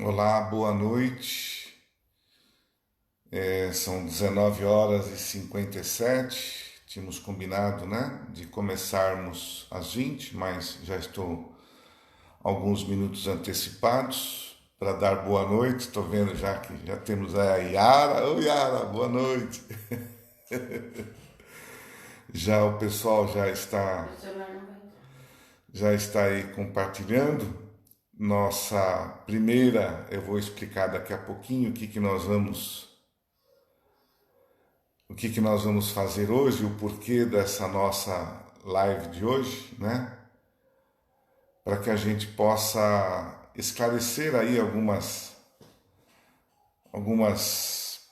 Olá, boa noite. São 19 horas e 57. Tínhamos combinado, né, de começarmos às 20, mas já estou alguns minutos antecipados para dar boa noite. Estou vendo já que já temos a Yara. Oi, Yara, boa noite. Já o pessoal já está aí compartilhando. Nossa primeira, eu vou explicar daqui a pouquinho o que que nós vamos fazer hoje, o porquê dessa nossa live de hoje, né? Para que a gente possa esclarecer aí algumas, algumas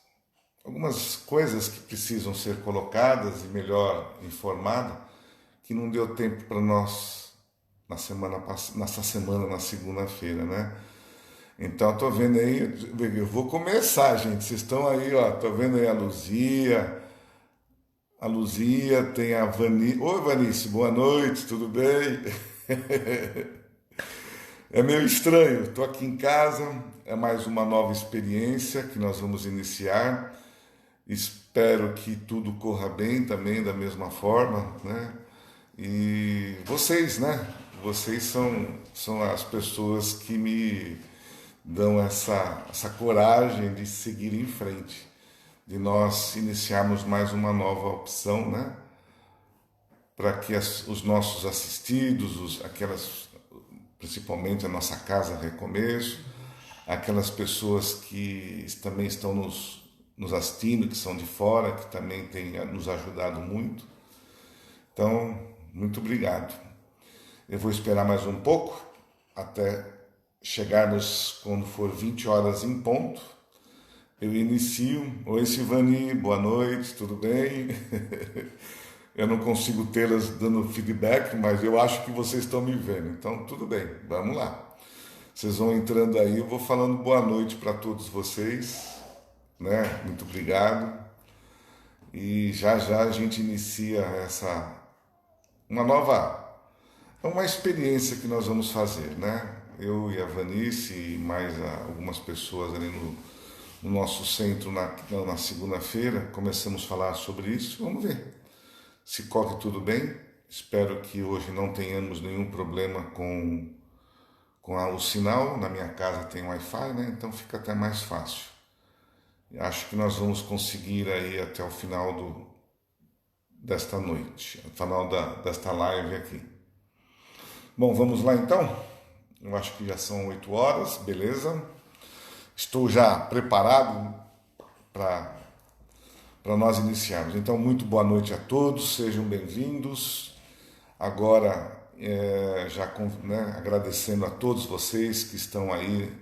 coisas que precisam ser colocadas e melhor informadas, que não deu tempo para nós nessa semana, na segunda-feira, né? Então, tô vendo aí, eu vou começar, gente. Vocês estão aí, ó. Tô vendo aí a Luzia, tem a Vani. Oi, Vanice, boa noite, tudo bem? É meio estranho, estou aqui em casa, é mais uma nova experiência que nós vamos iniciar. Espero que tudo corra bem também, da mesma forma, né? E vocês, né? Vocês são as pessoas que me dão essa coragem de seguir em frente, de nós iniciarmos mais uma nova opção, né? Para que os nossos assistidos, principalmente a nossa casa Recomeço, aquelas pessoas que também estão nos assistindo, que são de fora, que também têm nos ajudado muito. Então, muito obrigado. Eu vou esperar mais um pouco até chegarmos quando for 20 horas em ponto. Eu inicio. Oi, Silvani, boa noite, tudo bem? Eu não consigo tê-las dando feedback, mas eu acho que vocês estão me vendo. Então, tudo bem, vamos lá. Vocês vão entrando aí, eu vou falando boa noite para todos vocês, né? Muito obrigado. E já já a gente inicia uma experiência que nós vamos fazer, né? Eu e a Vanice e mais algumas pessoas ali no nosso centro na segunda-feira, começamos a falar sobre isso. Vamos ver se corre tudo bem. Espero que hoje não tenhamos nenhum problema com o sinal. Na minha casa tem Wi-Fi, né? Então fica até mais fácil. Acho que nós vamos conseguir aí até o final desta noite, o final desta live aqui. Bom, vamos lá então? Eu acho que já são 8 horas, beleza? Estou já preparado para nós iniciarmos. Então, muito boa noite a todos, sejam bem-vindos. Agora, né, agradecendo a todos vocês que estão aí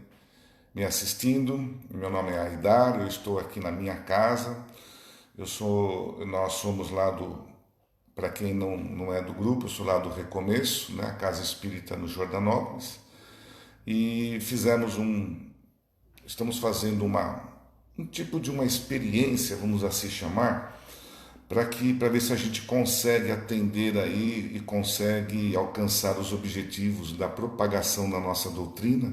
me assistindo. Meu nome é Aidar, eu estou aqui na minha casa. Nós somos lá para quem não é do grupo, eu sou lá do Recomeço, né, a Casa Espírita no Jordanópolis. E estamos fazendo um tipo de uma experiência, vamos assim chamar, para ver se a gente consegue atender aí e consegue alcançar os objetivos da propagação da nossa doutrina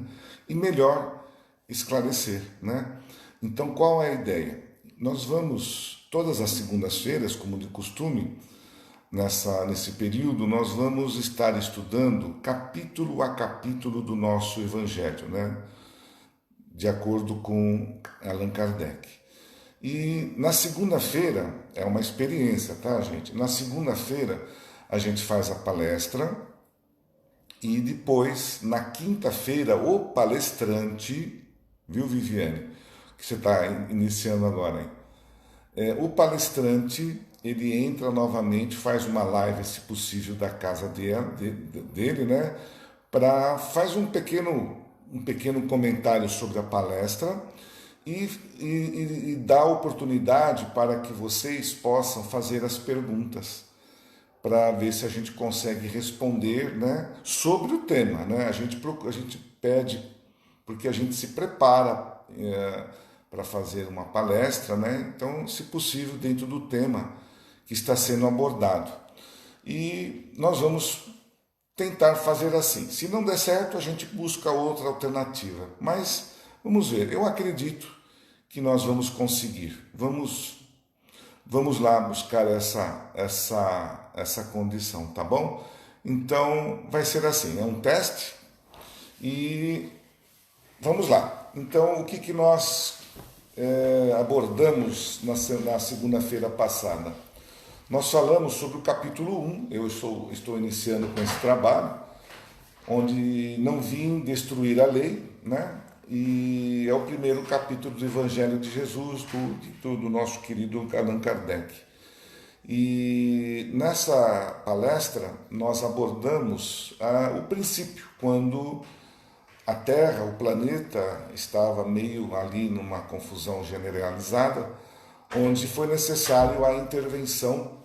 e melhor esclarecer, né? Então, qual é a ideia? Nós vamos, todas as segundas-feiras, como de costume, nesse período, nós vamos estar estudando capítulo a capítulo do nosso Evangelho, né? De acordo com Allan Kardec. E na segunda-feira, é uma experiência, tá, gente? Na segunda-feira, a gente faz a palestra e depois, na quinta-feira, o palestrante, viu, Viviane? Que você está iniciando agora, hein? O palestrante, ele entra novamente, faz uma live, se possível, da casa dele, né? Faz um pequeno comentário sobre a palestra e dá oportunidade para que vocês possam fazer as perguntas para ver se a gente consegue responder, né, sobre o tema, né? A gente pede porque a gente se prepara para fazer uma palestra, né? Então, se possível, dentro do tema que está sendo abordado. E nós vamos tentar fazer assim. Se não der certo, a gente busca outra alternativa. Mas Vamos ver, eu acredito que nós vamos conseguir. Vamos lá buscar essa condição, tá bom? Então, vai ser assim, é um teste e vamos lá. Então, o que nós abordamos na segunda-feira passada? Nós falamos sobre o capítulo 1, eu estou iniciando com esse trabalho, onde não vim destruir a lei, né? E é o primeiro capítulo do Evangelho de Jesus, do nosso querido Allan Kardec. E nessa palestra nós abordamos o princípio, quando a Terra, o planeta, estava meio ali numa confusão generalizada, onde foi necessário a intervenção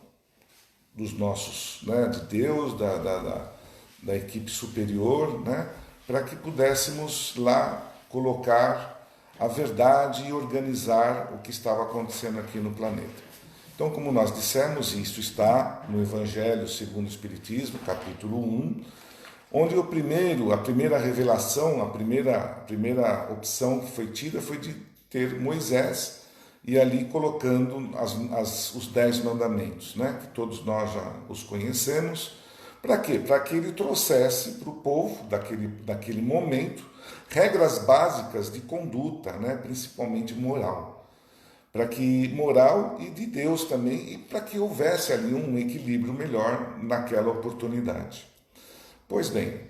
dos nossos, né, de Deus, da equipe superior, né, para que pudéssemos lá colocar a verdade e organizar o que estava acontecendo aqui no planeta. Então, como nós dissemos, isso está no Evangelho segundo o Espiritismo, capítulo 1, onde a primeira revelação, a primeira opção que foi tida foi de ter Moisés e ali colocando os 10 mandamentos, né, que todos nós já os conhecemos. Para quê? Para que ele trouxesse para o povo daquele momento regras básicas de conduta, né, principalmente moral. Para que moral e de Deus também, e para que houvesse ali um equilíbrio melhor naquela oportunidade. Pois bem,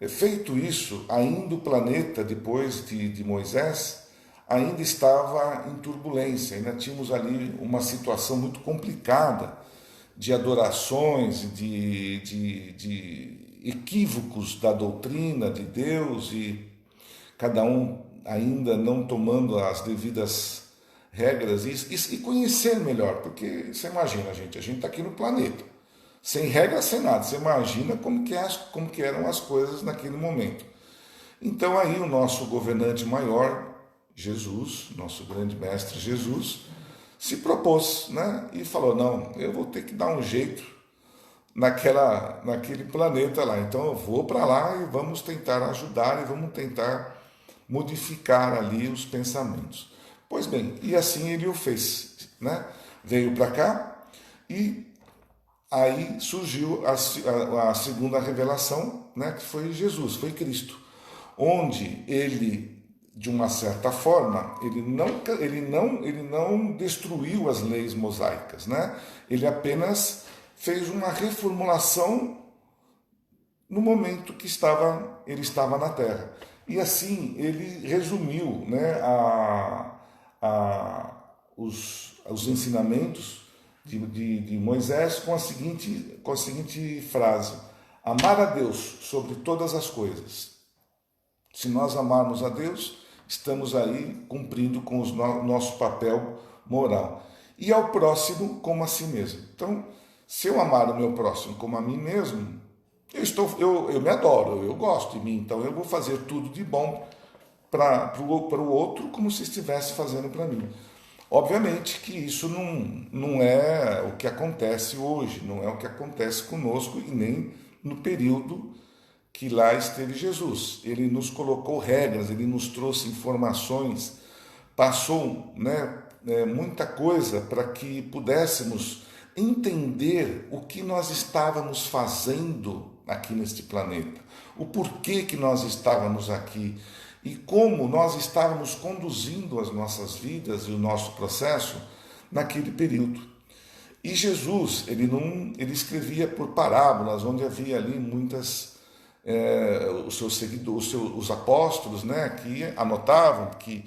feito isso, ainda o planeta, depois de Moisés, ainda estava em turbulência, ainda tínhamos ali uma situação muito complicada de adorações, de equívocos da doutrina de Deus e cada um ainda não tomando as devidas regras e conhecer melhor, porque você imagina, a gente está aqui no planeta, sem regras, sem nada, você imagina como que eram as coisas naquele momento. Então aí o nosso governante maior, Jesus, nosso grande mestre Jesus, se propôs, né? E falou, não, eu vou ter que dar um jeito naquele planeta lá, então eu vou para lá e vamos tentar ajudar e vamos tentar modificar ali os pensamentos. Pois bem, e assim ele o fez, né? Veio para cá e aí surgiu a segunda revelação, né? Que foi Jesus, foi Cristo, onde ele, de uma certa forma, ele não destruiu as leis mosaicas, né? Ele apenas fez uma reformulação no momento que ele estava na Terra. E assim ele resumiu, né, os ensinamentos de Moisés com a seguinte frase: amar a Deus sobre todas as coisas. Se nós amarmos a Deus, estamos aí cumprindo com o nosso papel moral. E ao próximo como a si mesmo. Então, se eu amar o meu próximo como a mim mesmo, eu me adoro, eu gosto de mim, então eu vou fazer tudo de bom para o outro como se estivesse fazendo para mim. Obviamente que isso não é o que acontece hoje, não é o que acontece conosco e nem no período que lá esteve Jesus. Ele nos colocou regras, ele nos trouxe informações, passou, né, muita coisa para que pudéssemos entender o que nós estávamos fazendo aqui neste planeta, o porquê que nós estávamos aqui e como nós estávamos conduzindo as nossas vidas e o nosso processo naquele período. E Jesus, ele escrevia por parábolas, onde havia ali muitas os seus seguidores, os apóstolos, né, que anotavam, que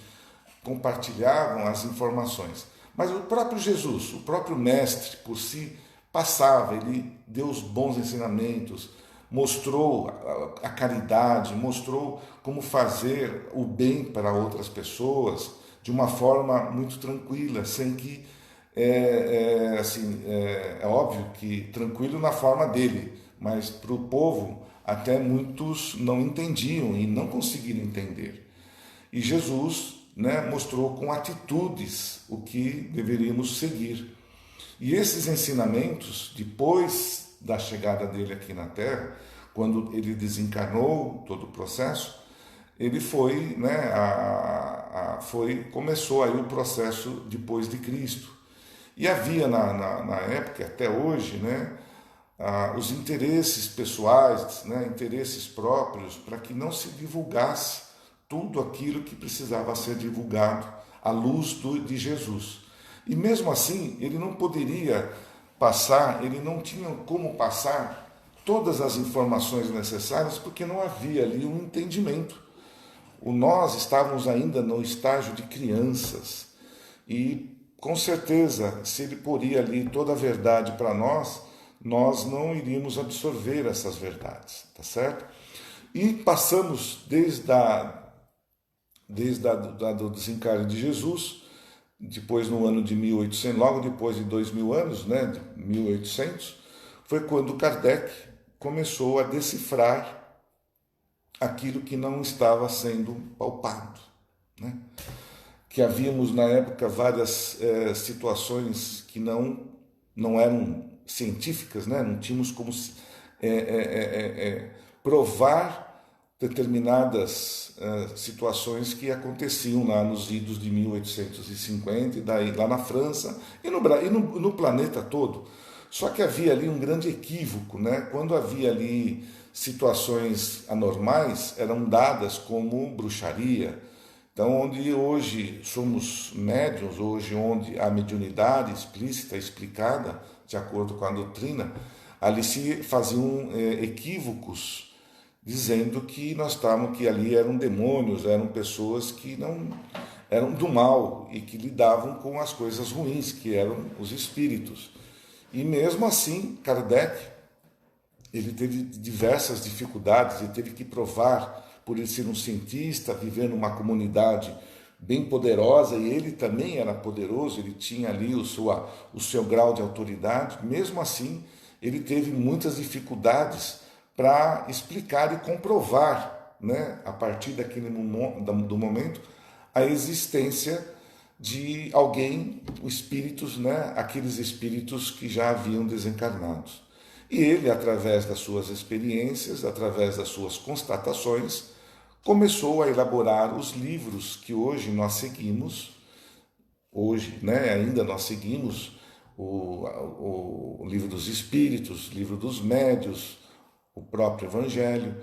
compartilhavam as informações. Mas o próprio Jesus, o próprio mestre por si, passava, ele deu os bons ensinamentos, mostrou a caridade, mostrou como fazer o bem para outras pessoas de uma forma muito tranquila, sem que, é óbvio que tranquilo na forma dele, mas para o povo até muitos não entendiam e não conseguiram entender. E Jesus, né, mostrou com atitudes o que deveríamos seguir. E esses ensinamentos, depois da chegada dele aqui na Terra, quando ele desencarnou todo o processo, ele foi, né, começou aí o processo depois de Cristo. E havia na época, até hoje, né, os interesses pessoais, né, interesses próprios, para que não se divulgasse tudo aquilo que precisava ser divulgado à luz de Jesus. E mesmo assim, ele não poderia passar, ele não tinha como passar todas as informações necessárias, porque não havia ali um entendimento. Nós estávamos ainda no estágio de crianças e, com certeza, se ele poria ali toda a verdade para nós, nós não iríamos absorver essas verdades, tá certo? E passamos do desencarne de Jesus, depois no ano de 1800, logo depois de 2000 anos, né, de 1800, foi quando Kardec começou a decifrar aquilo que não estava sendo palpado, né? Que havíamos na época várias situações que não eram científicas, né? Não tínhamos como provar determinadas situações que aconteciam lá nos idos de 1850, e daí lá na França e no planeta todo. Só que havia ali um grande equívoco, né? Quando havia ali situações anormais, eram dadas como bruxaria. Então, onde hoje somos médiuns, hoje onde a mediunidade explícita, explicada, de acordo com a doutrina, ali se faziam equívocos, dizendo que nós estávamos, que ali eram demônios, eram pessoas que não eram do mal e que lidavam com as coisas ruins, que eram os espíritos. E mesmo assim, Kardec, ele teve diversas dificuldades, ele teve que provar, por ele ser um cientista, viver numa comunidade bem poderosa, e ele também era poderoso, ele tinha ali o seu grau de autoridade. Mesmo assim, ele teve muitas dificuldades para explicar e comprovar, né, a partir do momento, a existência de alguém, espíritos, né, aqueles espíritos que já haviam desencarnados. E ele, através das suas experiências, através das suas constatações, começou a elaborar os livros que hoje nós seguimos. Hoje, né, ainda nós seguimos o livro dos Espíritos, o livro dos Médios, o próprio Evangelho,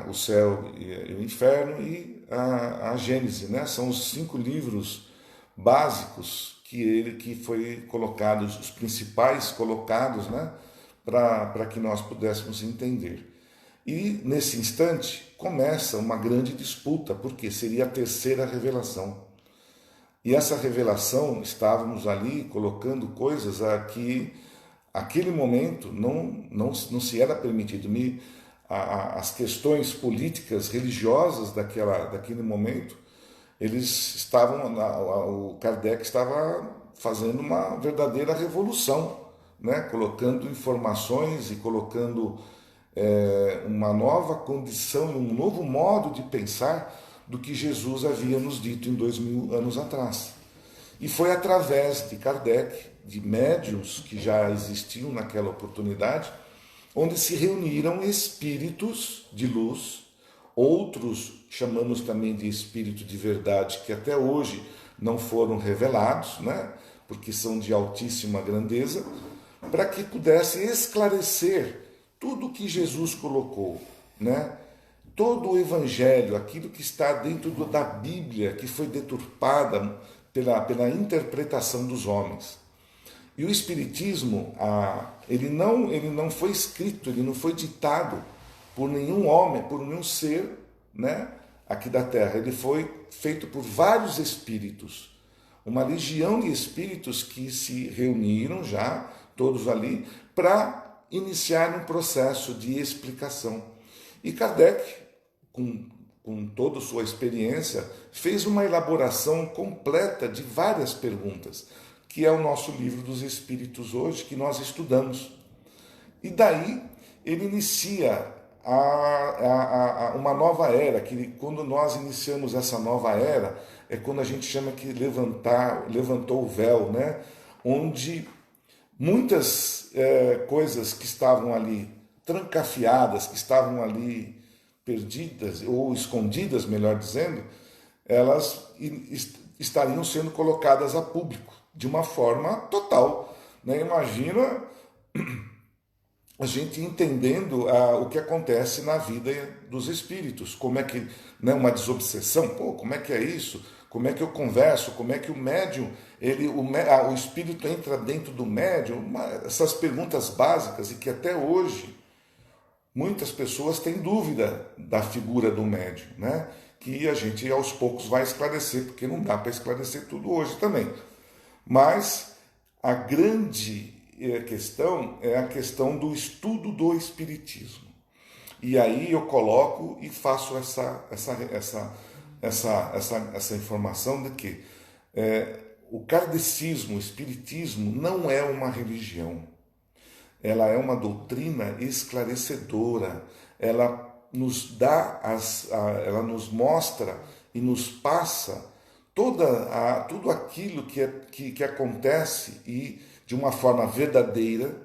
o Céu e o Inferno e a Gênese, né? São os 5 livros básicos que foi colocados, os principais colocados, né? Para que nós pudéssemos entender. E nesse instante começa uma grande disputa, porque seria a terceira revelação. E essa revelação, estávamos ali colocando coisas a que, aquele momento, não se era permitido. As questões políticas, religiosas daquele momento, o Kardec estava fazendo uma verdadeira revolução, né? Colocando informações e colocando uma nova condição, um novo modo de pensar do que Jesus havia nos dito em 2000 anos atrás. E foi através de Kardec, de médiuns que já existiam naquela oportunidade, onde se reuniram espíritos de luz, outros chamamos também de espírito de verdade, que até hoje não foram revelados, né? Porque são de altíssima grandeza, para que pudesse esclarecer tudo o que Jesus colocou, né? Todo o Evangelho, aquilo que está dentro da Bíblia, que foi deturpada pela interpretação dos homens. E o Espiritismo, ele não foi escrito, ele não foi ditado por nenhum homem, por nenhum ser, né, aqui da Terra. Ele foi feito por vários espíritos, uma legião de espíritos que se reuniram já, todos ali, para iniciar um processo de explicação. E Kardec, com toda a sua experiência, fez uma elaboração completa de várias perguntas, que é o nosso livro dos Espíritos hoje, que nós estudamos. E daí ele inicia uma nova era, que quando nós iniciamos essa nova era, é quando a gente chama que levantou o véu, né? Onde muitas coisas que estavam ali trancafiadas, que estavam ali perdidas, ou escondidas, melhor dizendo, elas estariam sendo colocadas a público, de uma forma total. Né? Imagina a gente entendendo o que acontece na vida dos espíritos, como é que, né, uma desobsessão, como é que é isso? Como é que eu converso? Como é que o médium, o espírito entra dentro do médium? Essas perguntas básicas e que até hoje muitas pessoas têm dúvida da figura do médium, né? Que a gente aos poucos vai esclarecer, porque não dá para esclarecer tudo hoje também. Mas a grande questão é a questão do estudo do espiritismo. E aí eu coloco e faço essa informação de que o kardecismo, o espiritismo, não é uma religião. Ela é uma doutrina esclarecedora. Ela nos dá, ela nos mostra e nos passa tudo aquilo que acontece e de uma forma verdadeira,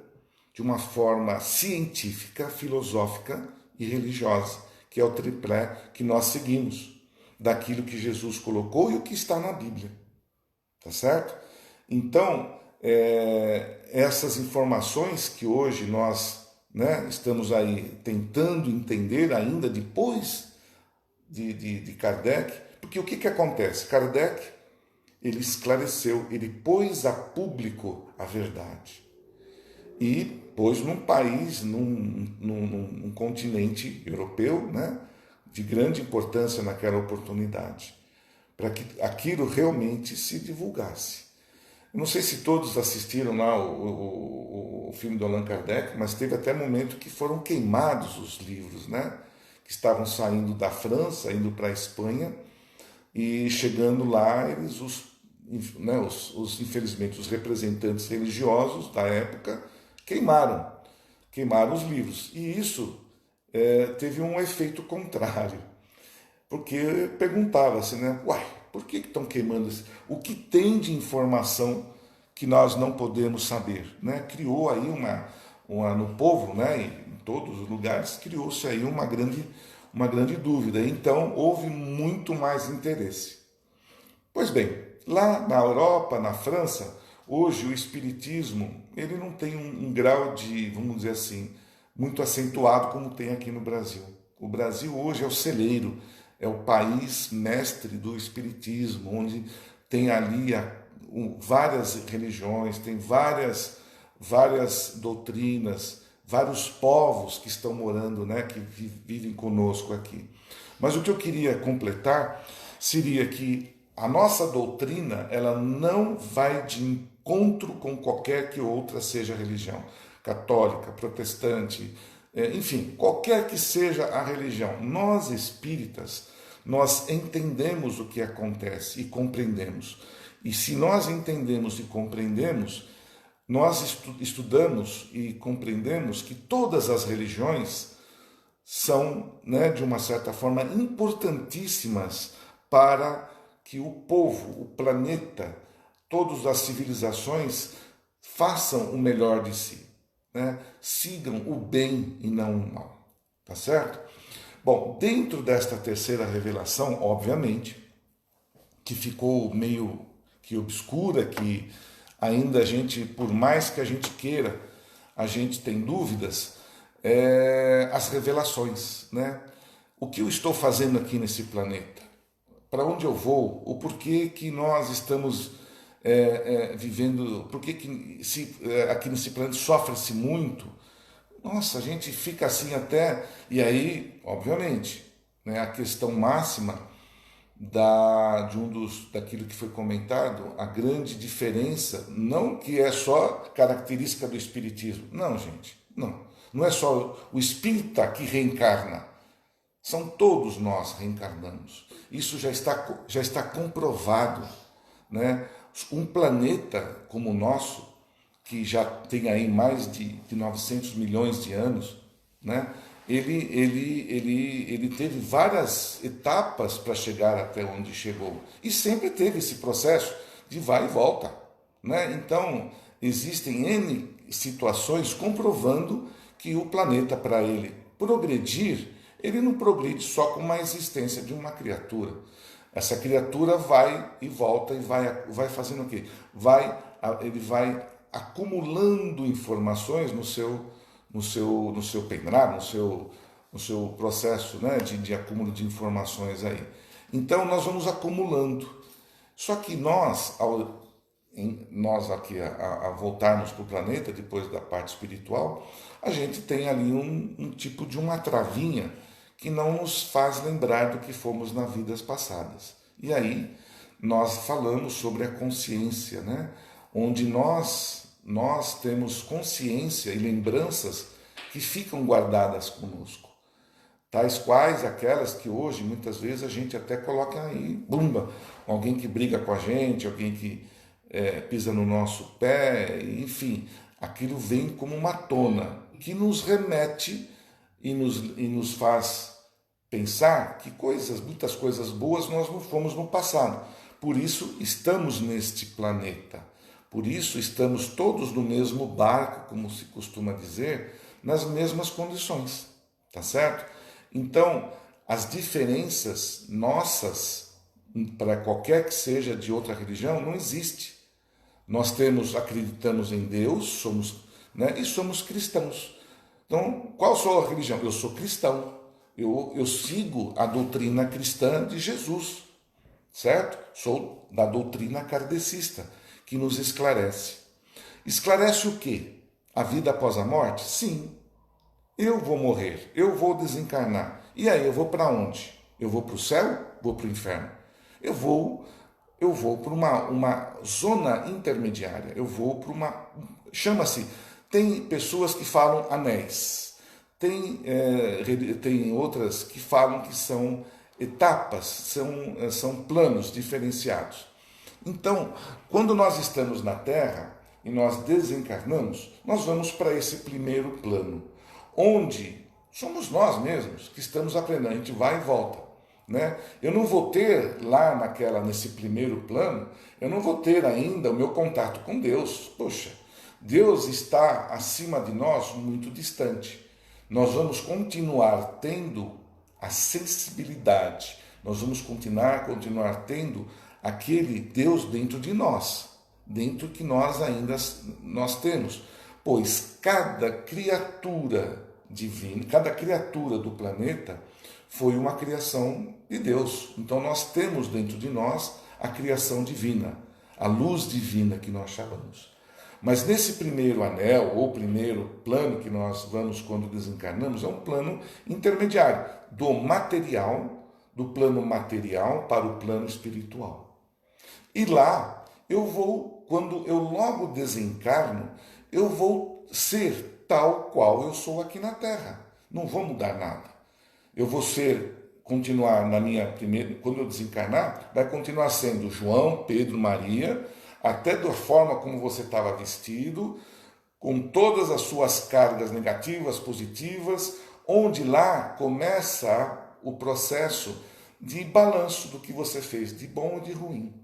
de uma forma científica, filosófica e religiosa, que é o triplé que nós seguimos, daquilo que Jesus colocou e o que está na Bíblia. Tá certo? Então, essas informações que hoje nós, né, estamos aí tentando entender ainda depois de Kardec, porque o que acontece? Kardec, ele esclareceu, ele pôs a público a verdade e pôs num país, num continente europeu, né, de grande importância naquela oportunidade, para que aquilo realmente se divulgasse. Eu não sei se todos assistiram lá o filme do Allan Kardec, mas teve até momento que foram queimados os livros, né? Que estavam saindo da França, indo para a Espanha, e chegando lá, eles, infelizmente, os representantes religiosos da época queimaram os livros. E isso teve um efeito contrário, porque perguntava-se, né? Uai, por que estão queimando isso? O que tem de informação que nós não podemos saber? Né? Criou aí no povo, né, em todos os lugares, criou-se aí uma grande dúvida. Então, houve muito mais interesse. Pois bem, lá na Europa, na França, hoje o espiritismo ele não tem um grau de, vamos dizer assim, muito acentuado como tem aqui no Brasil. O Brasil hoje é o celeiro, é o país mestre do espiritismo, onde tem ali várias religiões, tem várias doutrinas, vários povos que estão morando, né, que vivem conosco aqui. Mas o que eu queria completar seria que a nossa doutrina ela não vai de encontro com qualquer que outra seja a religião, católica, protestante, enfim, qualquer que seja a religião. Nós espíritas, nós entendemos o que acontece e compreendemos. E se nós entendemos e compreendemos, nós estudamos e compreendemos que todas as religiões são, né, de uma certa forma, importantíssimas para que o povo, o planeta, todas as civilizações façam o melhor de si, né? Sigam o bem e não o mal, tá certo? Bom, dentro desta terceira revelação, obviamente, que ficou meio que obscura, que ainda a gente, por mais que a gente queira, a gente tem dúvidas, as revelações, né? O que eu estou fazendo aqui nesse planeta? Para onde eu vou? O porquê que nós estamos vivendo? Por que aqui nesse planeta sofre-se muito? Nossa, a gente fica assim até... E aí, obviamente, né, a questão máxima daquilo que foi comentado, a grande diferença, não que é só característica do espiritismo. Não, gente, não. Não é só o espírita que reencarna. São todos nós reencarnamos. Isso já está comprovado, né? Um planeta como o nosso, que já tem aí mais de 900 milhões de anos, né? Ele teve várias etapas para chegar até onde chegou. E sempre teve esse processo de vai e volta, né? Então, existem N situações comprovando que o planeta, para ele progredir, Ele não progride só com a existência de uma criatura. Essa criatura vai e volta e vai fazendo o quê? Ele vai acumulando informações no seu pendrive, no seu processo, né, de acúmulo de informações aí. Então nós vamos acumulando. Só que nós aqui a voltarmos para o planeta, depois da parte espiritual, a gente tem ali um tipo de uma travinha que não nos faz lembrar do que fomos nas vidas passadas. E aí nós falamos sobre a consciência, né? Onde nós temos consciência e lembranças que ficam guardadas conosco. Tais quais aquelas que hoje, muitas vezes, a gente até coloca aí, bumba, alguém que briga com a gente, alguém que pisa no nosso pé, enfim, aquilo vem como uma tona que nos remete e nos faz pensar que muitas coisas boas nós não fomos no passado. Por isso estamos neste planeta. Por isso estamos todos no mesmo barco, como se costuma dizer, nas mesmas condições. Tá certo? Então, as diferenças nossas, para qualquer que seja de outra religião, não existe. Nós acreditamos em Deus, somos, né, e somos cristãos. Então, qual sou a religião? Eu sou cristão. Eu sigo a doutrina cristã de Jesus, certo? Sou da doutrina kardecista, que nos esclarece. Esclarece o quê? A vida após a morte? Sim. Eu vou morrer, eu vou desencarnar. E aí, eu vou para onde? Eu vou para o céu? Vou para o inferno? Eu vou para uma zona intermediária. Eu vou para uma... Chama-se... Tem pessoas que falam anéis. Tem outras que falam que são etapas, são planos diferenciados. Então, quando nós estamos na Terra e nós desencarnamos, nós vamos para esse primeiro plano, onde somos nós mesmos que estamos aprendendo, a gente vai e volta. Né? Eu não vou ter lá nesse primeiro plano, eu não vou ter ainda o meu contato com Deus. Poxa, Deus está acima de nós, muito distante. Nós vamos continuar tendo a sensibilidade, nós vamos continuar tendo aquele Deus dentro de nós, dentro que nós ainda temos. Pois cada criatura divina, cada criatura do planeta foi uma criação de Deus. Então nós temos dentro de nós a criação divina, a luz divina que nós chamamos. Mas nesse primeiro anel, ou primeiro plano que nós vamos quando desencarnamos, é um plano intermediário, do plano material para o plano espiritual. E lá, quando eu logo desencarno, eu vou ser tal qual eu sou aqui na Terra. Não vou mudar nada. Eu vou continuar na minha primeira, quando eu desencarnar, vai continuar sendo João, Pedro, Maria, até da forma como você estava vestido, com todas as suas cargas negativas, positivas, onde lá começa o processo de balanço do que você fez, de bom ou de ruim.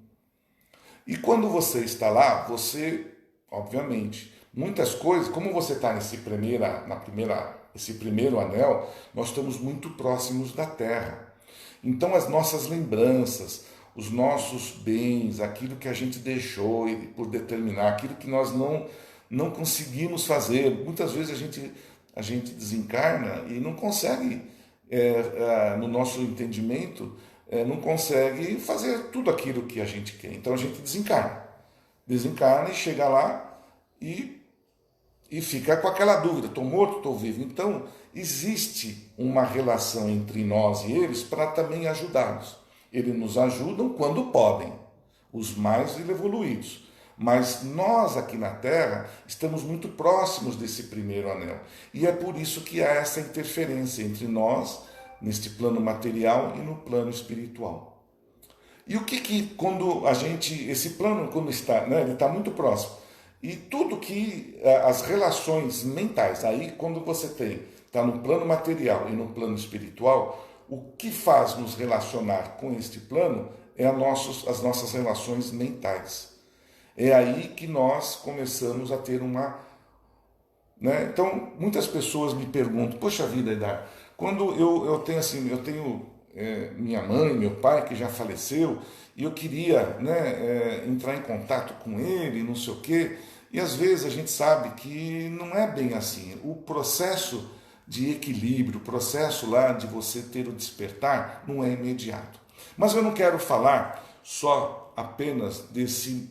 E quando você está lá, você, obviamente, muitas coisas, como você está esse primeiro anel, nós estamos muito próximos da Terra. Então as nossas lembranças, os nossos bens, aquilo que a gente deixou por determinar, aquilo que nós não conseguimos fazer. Muitas vezes a gente desencarna e não consegue, no nosso entendimento, não consegue fazer tudo aquilo que a gente quer. Então a gente desencarna e chega lá e fica com aquela dúvida, estou morto, estou vivo. Então existe uma relação entre nós e eles para também ajudá-los. Eles nos ajudam quando podem, os mais evoluídos. Mas nós aqui na Terra estamos muito próximos desse primeiro anel. E é por isso que há essa interferência entre nós, neste plano material e no plano espiritual. E o que quando esse plano, quando está, né, ele está muito próximo. E tudo que as relações mentais, aí quando você está no plano material e no plano espiritual, o que faz nos relacionar com este plano é as nossas relações mentais. É aí que nós começamos a ter uma... Né? Então, muitas pessoas me perguntam, poxa vida, Edar, Quando eu tenho assim, minha mãe, meu pai que já faleceu, e eu queria, né, entrar em contato com ele, não sei o quê, e às vezes a gente sabe que não é bem assim. O processo de equilíbrio, o processo lá de você ter o despertar, não é imediato. Mas eu não quero falar só apenas desse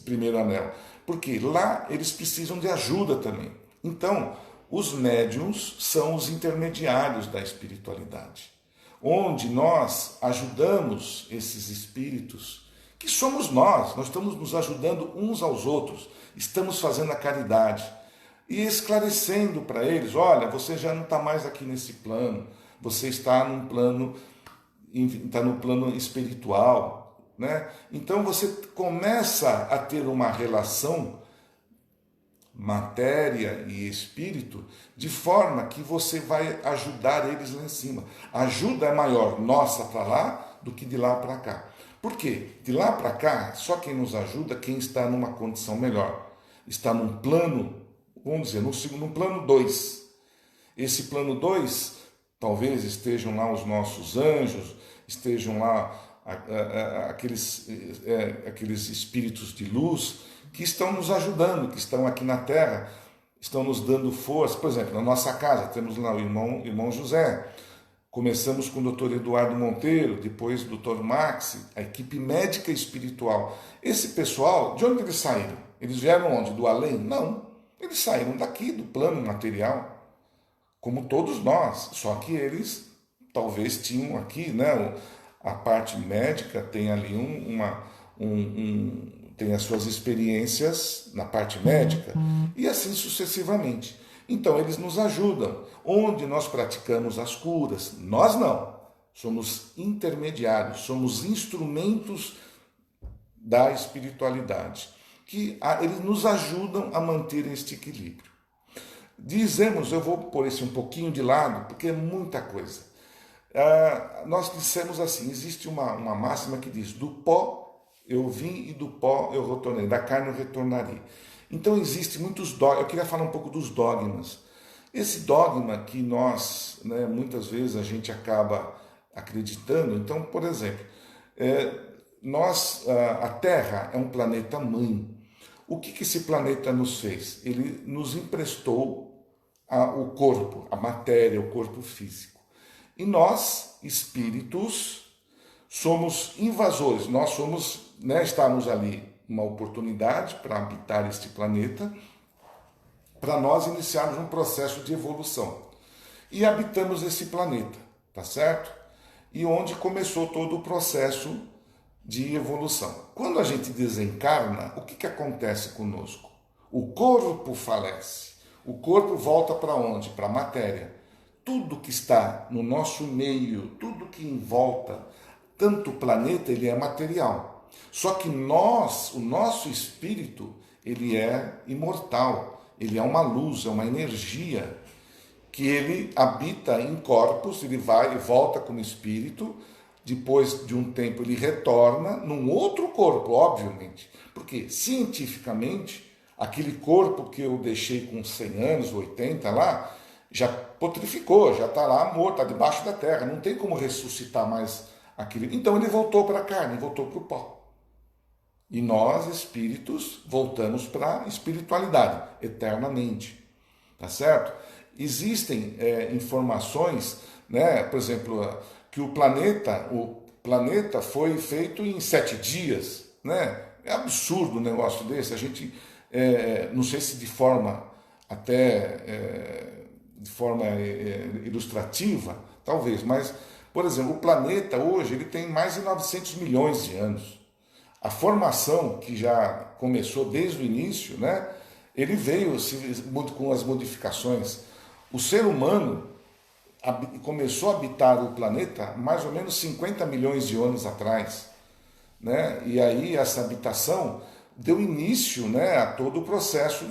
primeiro anel, porque lá eles precisam de ajuda também. Então, os médiuns são os intermediários da espiritualidade, onde nós ajudamos esses espíritos, que somos nós estamos nos ajudando uns aos outros, estamos fazendo a caridade e esclarecendo para eles: olha, você já não está mais aqui nesse plano, você está no plano espiritual, né? Então você começa a ter uma relação matéria e espírito, de forma que você vai ajudar eles lá em cima. A ajuda é maior nossa para lá do que de lá para cá. Por quê? De lá para cá, só quem nos ajuda é quem está numa condição melhor. Está num plano, vamos dizer, no plano 2. Esse plano 2, talvez estejam lá os nossos anjos, estejam lá aqueles espíritos de luz que estão nos ajudando, que estão aqui na Terra, estão nos dando força. Por exemplo, na nossa casa temos lá o irmão José, começamos com o Dr. Eduardo Monteiro, depois o Dr. Maxi, a equipe médica e espiritual. Esse pessoal, de onde eles saíram? Eles vieram onde? Do além? Não, eles saíram daqui, do plano material, como todos nós, só que eles talvez tinham aqui, né, a parte médica tem ali tem as suas experiências na parte médica, e assim sucessivamente. Então eles nos ajudam, onde nós praticamos as curas. Nós não, somos intermediários, somos instrumentos da espiritualidade, que eles nos ajudam a manter este equilíbrio. Dizemos, eu vou pôr esse um pouquinho de lado, porque é muita coisa. Nós dissemos assim, existe uma máxima que diz: do pó eu vim e do pó eu retornei, da carne eu retornarei. Então existe muitos dogmas. Eu queria falar um pouco dos dogmas. Esse dogma que nós, né, muitas vezes a gente acaba acreditando. Então, por exemplo, a Terra é um planeta mãe. O que esse planeta nos fez? Ele nos emprestou o corpo, a matéria, o corpo físico. E nós, espíritos, somos invasores. Nós somos, né, estamos ali uma oportunidade para habitar este planeta, para nós iniciarmos um processo de evolução. E habitamos esse planeta, tá certo? E onde começou todo o processo de evolução. Quando a gente desencarna, o que acontece conosco? O corpo falece. O corpo volta para onde? Para a matéria. Tudo que está no nosso meio, tudo que em volta, tanto o planeta, ele é material. Só que o nosso espírito, ele é imortal. Ele é uma luz, é uma energia, que ele habita em corpos, ele vai e volta como espírito, depois de um tempo ele retorna num outro corpo, obviamente. Porque, cientificamente, aquele corpo que eu deixei com 100 anos, 80 lá, já petrificou, já está lá morto, está debaixo da terra, não tem como ressuscitar mais aquele. Então ele voltou para a carne, voltou para o pó. E nós, espíritos, voltamos para a espiritualidade, eternamente. Tá certo? Existem informações, né, por exemplo, que o planeta foi feito em 7 dias. Né? É absurdo um negócio desse. A gente, não sei se de forma ilustrativa, talvez, mas, por exemplo, o planeta hoje ele tem mais de 900 milhões de anos. A formação, que já começou desde o início, né, ele veio com as modificações. O ser humano começou a habitar o planeta mais ou menos 50 milhões de anos atrás. Né? E aí essa habitação deu início, né, a todo o processo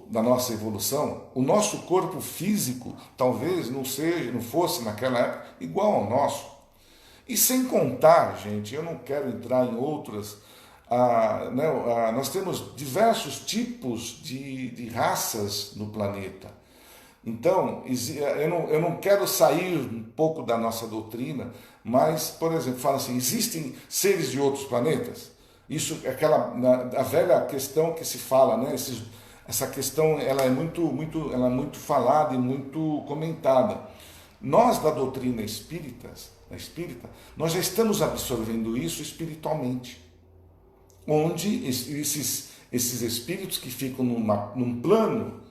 da nossa evolução. O nosso corpo físico talvez não fosse naquela época igual ao nosso. E sem contar, gente, eu não quero entrar em outras... nós temos diversos tipos de raças no planeta. Então, eu não quero sair um pouco da nossa doutrina, mas, por exemplo, fala assim, existem seres de outros planetas? Isso é a velha questão que se fala, né? Essa questão ela é ela é muito falada e muito comentada. Nós da doutrina espírita, nós já estamos absorvendo isso espiritualmente, onde esses espíritos que ficam num plano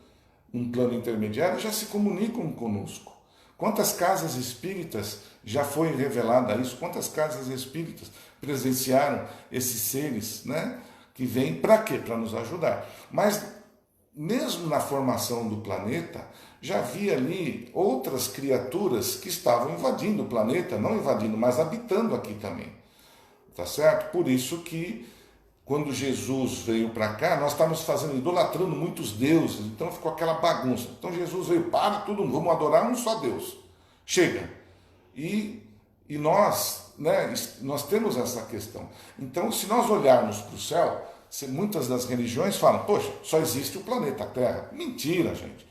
intermediário já se comunicam conosco. Quantas casas espíritas já foi revelada isso? Quantas casas espíritas presenciaram esses seres, né? Que vêm para quê? Para nos ajudar. Mas mesmo na formação do planeta, já havia ali outras criaturas que estavam invadindo o planeta, não invadindo, mas habitando aqui também. Tá certo? Por isso que quando Jesus veio para cá, nós estávamos idolatrando muitos deuses, então ficou aquela bagunça. Então Jesus veio, para tudo, vamos adorar um só Deus. Chega. E nós, né, nós temos essa questão. Então, se nós olharmos para o céu, muitas das religiões falam, poxa, só existe o planeta Terra. Mentira, gente.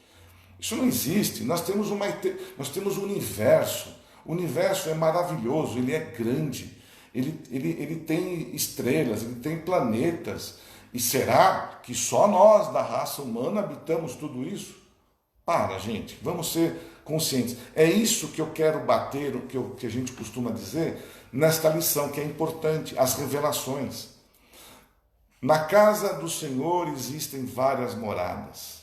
Isso não existe. Nós temos um universo. O universo é maravilhoso, ele é grande. Ele tem estrelas, ele tem planetas. E será que só nós, da raça humana, habitamos tudo isso? Para, gente, vamos ser conscientes. É isso que eu quero bater, o que a gente costuma dizer, nesta lição, que é importante, as revelações. Na casa do Senhor existem várias moradas.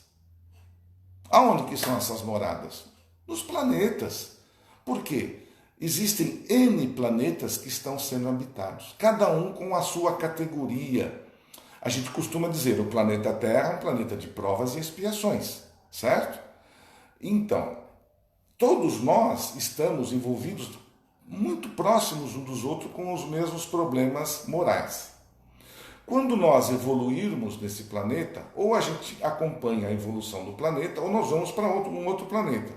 Aonde que são essas moradas? Nos planetas. Por quê? Existem N planetas que estão sendo habitados, cada um com a sua categoria. A gente costuma dizer, o planeta Terra é um planeta de provas e expiações, certo? Então, todos nós estamos envolvidos muito próximos uns dos outros com os mesmos problemas morais. Quando nós evoluirmos nesse planeta, ou a gente acompanha a evolução do planeta, ou nós vamos para um outro planeta.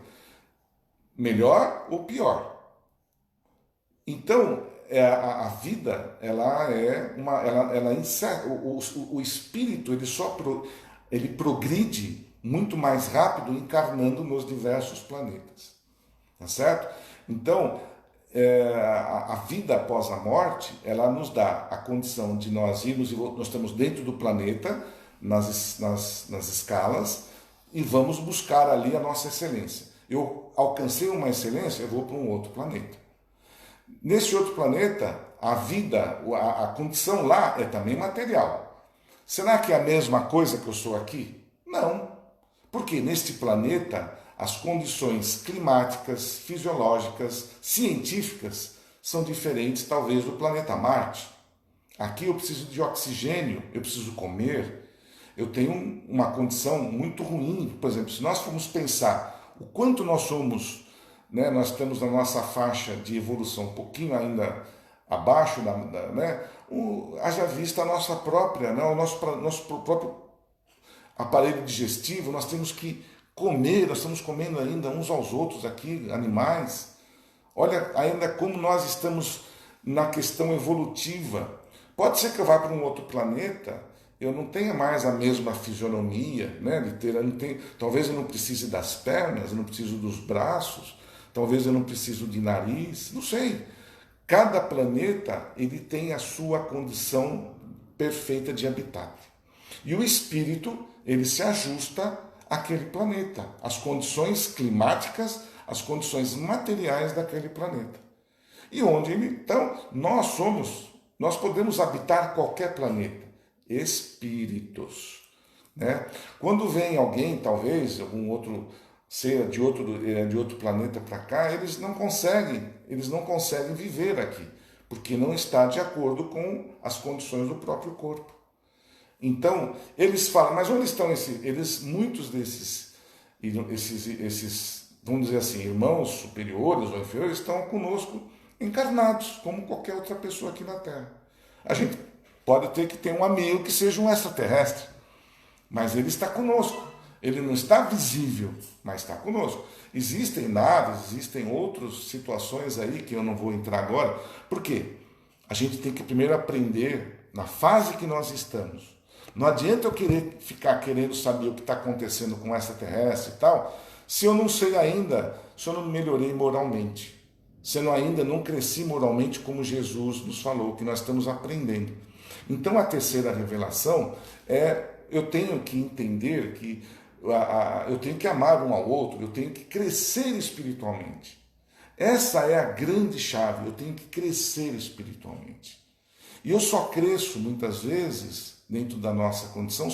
Melhor ou pior. Então, a vida, ela é ela encerra, o espírito, ele progride muito mais rápido encarnando nos diversos planetas. Tá certo? Então, a vida após a morte, ela nos dá a condição de nós estamos dentro do planeta, nas escalas, e vamos buscar ali a nossa excelência. Eu alcancei uma excelência, eu vou para um outro planeta. Nesse outro planeta, a vida, a condição lá é também material. Será que é a mesma coisa que eu sou aqui? Não. Porque neste planeta, as condições climáticas, fisiológicas, científicas são diferentes, talvez, do planeta Marte. Aqui eu preciso de oxigênio, eu preciso comer, eu tenho uma condição muito ruim. Por exemplo, se nós formos pensar o quanto nós somos, né, nós estamos na nossa faixa de evolução um pouquinho ainda abaixo, haja vista a nossa própria, né, o nosso próprio aparelho digestivo, nós temos que comer, nós estamos comendo ainda uns aos outros aqui, animais. Olha ainda como nós estamos na questão evolutiva. Pode ser que eu vá para um outro planeta, eu não tenha mais a mesma fisionomia, né? Talvez eu não precise das pernas, eu não preciso dos braços, talvez eu não preciso de nariz, não sei. Cada planeta ele tem a sua condição perfeita de habitat. E o espírito ele se ajusta àquele planeta, às condições climáticas, às condições materiais daquele planeta. E então nós podemos habitar qualquer planeta. Espíritos, né? Quando vem alguém, talvez algum outro ser de outro planeta para cá, eles não conseguem viver aqui, porque não está de acordo com as condições do próprio corpo. Então, eles falam, mas onde estão muitos desses, vamos dizer assim, irmãos superiores ou inferiores, estão conosco encarnados, como qualquer outra pessoa aqui na Terra. A gente pode ter que ter um amigo que seja um extraterrestre, mas ele está conosco. Ele não está visível, mas está conosco. Existem naves, existem outras situações aí que eu não vou entrar agora. Por quê? A gente tem que primeiro aprender na fase que nós estamos. Não adianta eu ficar querendo saber o que está acontecendo com extraterrestre e tal, se eu não sei ainda, se eu não melhorei moralmente, se eu ainda não cresci moralmente como Jesus nos falou, que nós estamos aprendendo. Então a terceira revelação é, eu tenho que entender que eu tenho que amar um ao outro, eu tenho que crescer espiritualmente. Essa é a grande chave, eu tenho que crescer espiritualmente. E eu só cresço muitas vezes, dentro da nossa condição,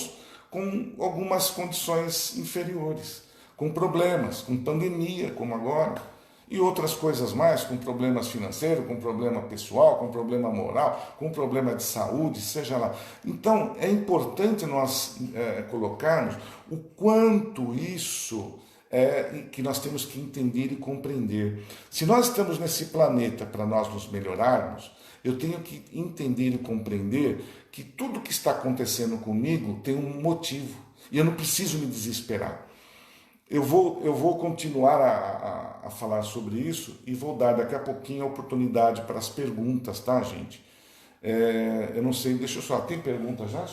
com algumas condições inferiores, com problemas, com pandemia, como agora, e outras coisas mais, com problemas financeiros, com problema pessoal, com problema moral, com problema de saúde, seja lá. Então, é importante nós colocarmos o quanto isso que nós temos que entender e compreender. Se nós estamos nesse planeta para nós nos melhorarmos, eu tenho que entender e compreender que tudo que está acontecendo comigo tem um motivo, e eu não preciso me desesperar. Eu vou continuar a falar sobre isso e vou dar daqui a pouquinho a oportunidade para as perguntas, tá, gente? Eu não sei, deixa eu só, tem pergunta já?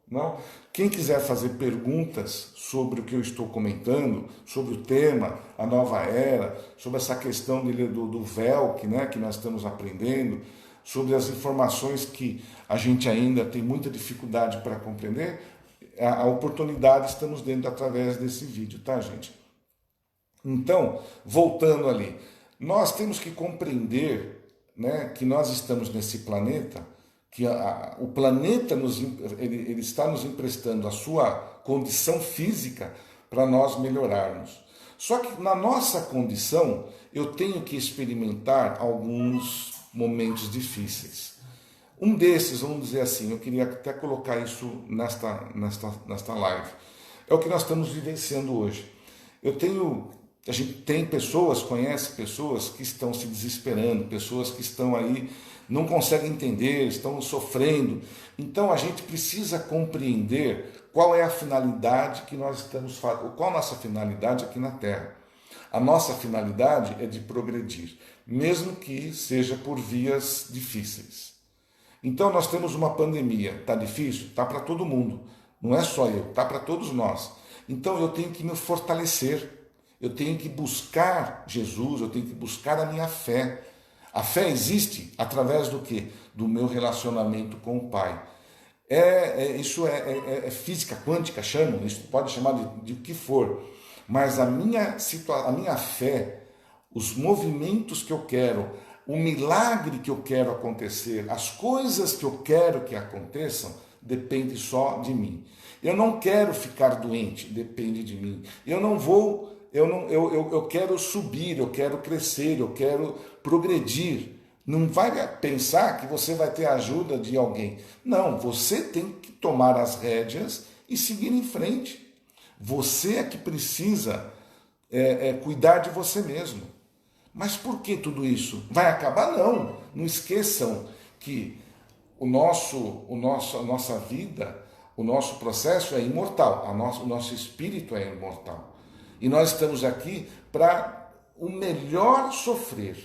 Não? Quem quiser fazer perguntas sobre o que eu estou comentando, sobre o tema, a nova era, sobre essa questão do véu que nós estamos aprendendo, sobre as informações que a gente ainda tem muita dificuldade para compreender, a oportunidade estamos dando através desse vídeo, tá, gente? Então, voltando ali, nós temos que compreender, né, que nós estamos nesse planeta, que o planeta ele está nos emprestando a sua condição física para nós melhorarmos. Só que na nossa condição, eu tenho que experimentar alguns momentos difíceis. Um desses, vamos dizer assim, eu queria até colocar isso nesta live, é o que nós estamos vivenciando hoje. A gente tem pessoas, conhece pessoas que estão se desesperando, pessoas que estão aí, não conseguem entender, estão sofrendo. Então a gente precisa compreender qual é a finalidade que nós estamos fazendo, qual a nossa finalidade aqui na Terra. A nossa finalidade é de progredir, mesmo que seja por vias difíceis. Então nós temos uma pandemia, está difícil? Está para todo mundo, não é só eu, está para todos nós. Então eu tenho que me fortalecer, eu tenho que buscar Jesus, eu tenho que buscar a minha fé. A fé existe através do quê? Do meu relacionamento com o Pai. Isso é física quântica, chamam, isso pode chamar de o que for, mas a minha fé, os movimentos que eu quero, o milagre que eu quero acontecer, as coisas que eu quero que aconteçam, depende só de mim. Eu não quero ficar doente, depende de mim. Eu quero subir, eu quero crescer, eu quero progredir. Não vai pensar que você vai ter a ajuda de alguém. Não, você tem que tomar as rédeas e seguir em frente. Você é que precisa cuidar de você mesmo. Mas por que tudo isso? Vai acabar? Não. Não esqueçam que a nossa vida, o nosso processo é imortal. O nosso espírito é imortal. E nós estamos aqui para o melhor sofrer.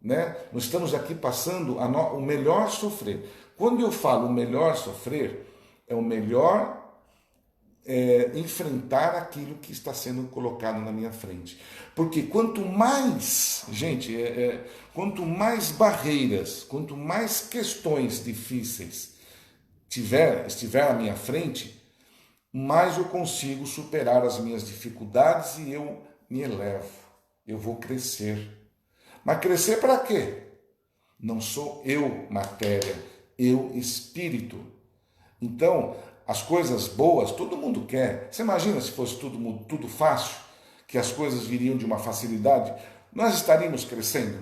Né? Nós estamos aqui passando o melhor sofrer. Quando eu falo o melhor sofrer, é o melhor enfrentar aquilo que está sendo colocado na minha frente. Porque quanto mais, gente, quanto mais barreiras, quanto mais questões difíceis estiver à minha frente, mais eu consigo superar as minhas dificuldades e eu me elevo, eu vou crescer. Mas crescer para quê? Não sou eu matéria, eu espírito. Então, as coisas boas, todo mundo quer. Você imagina se fosse tudo fácil, que as coisas viriam de uma facilidade? Nós estaríamos crescendo,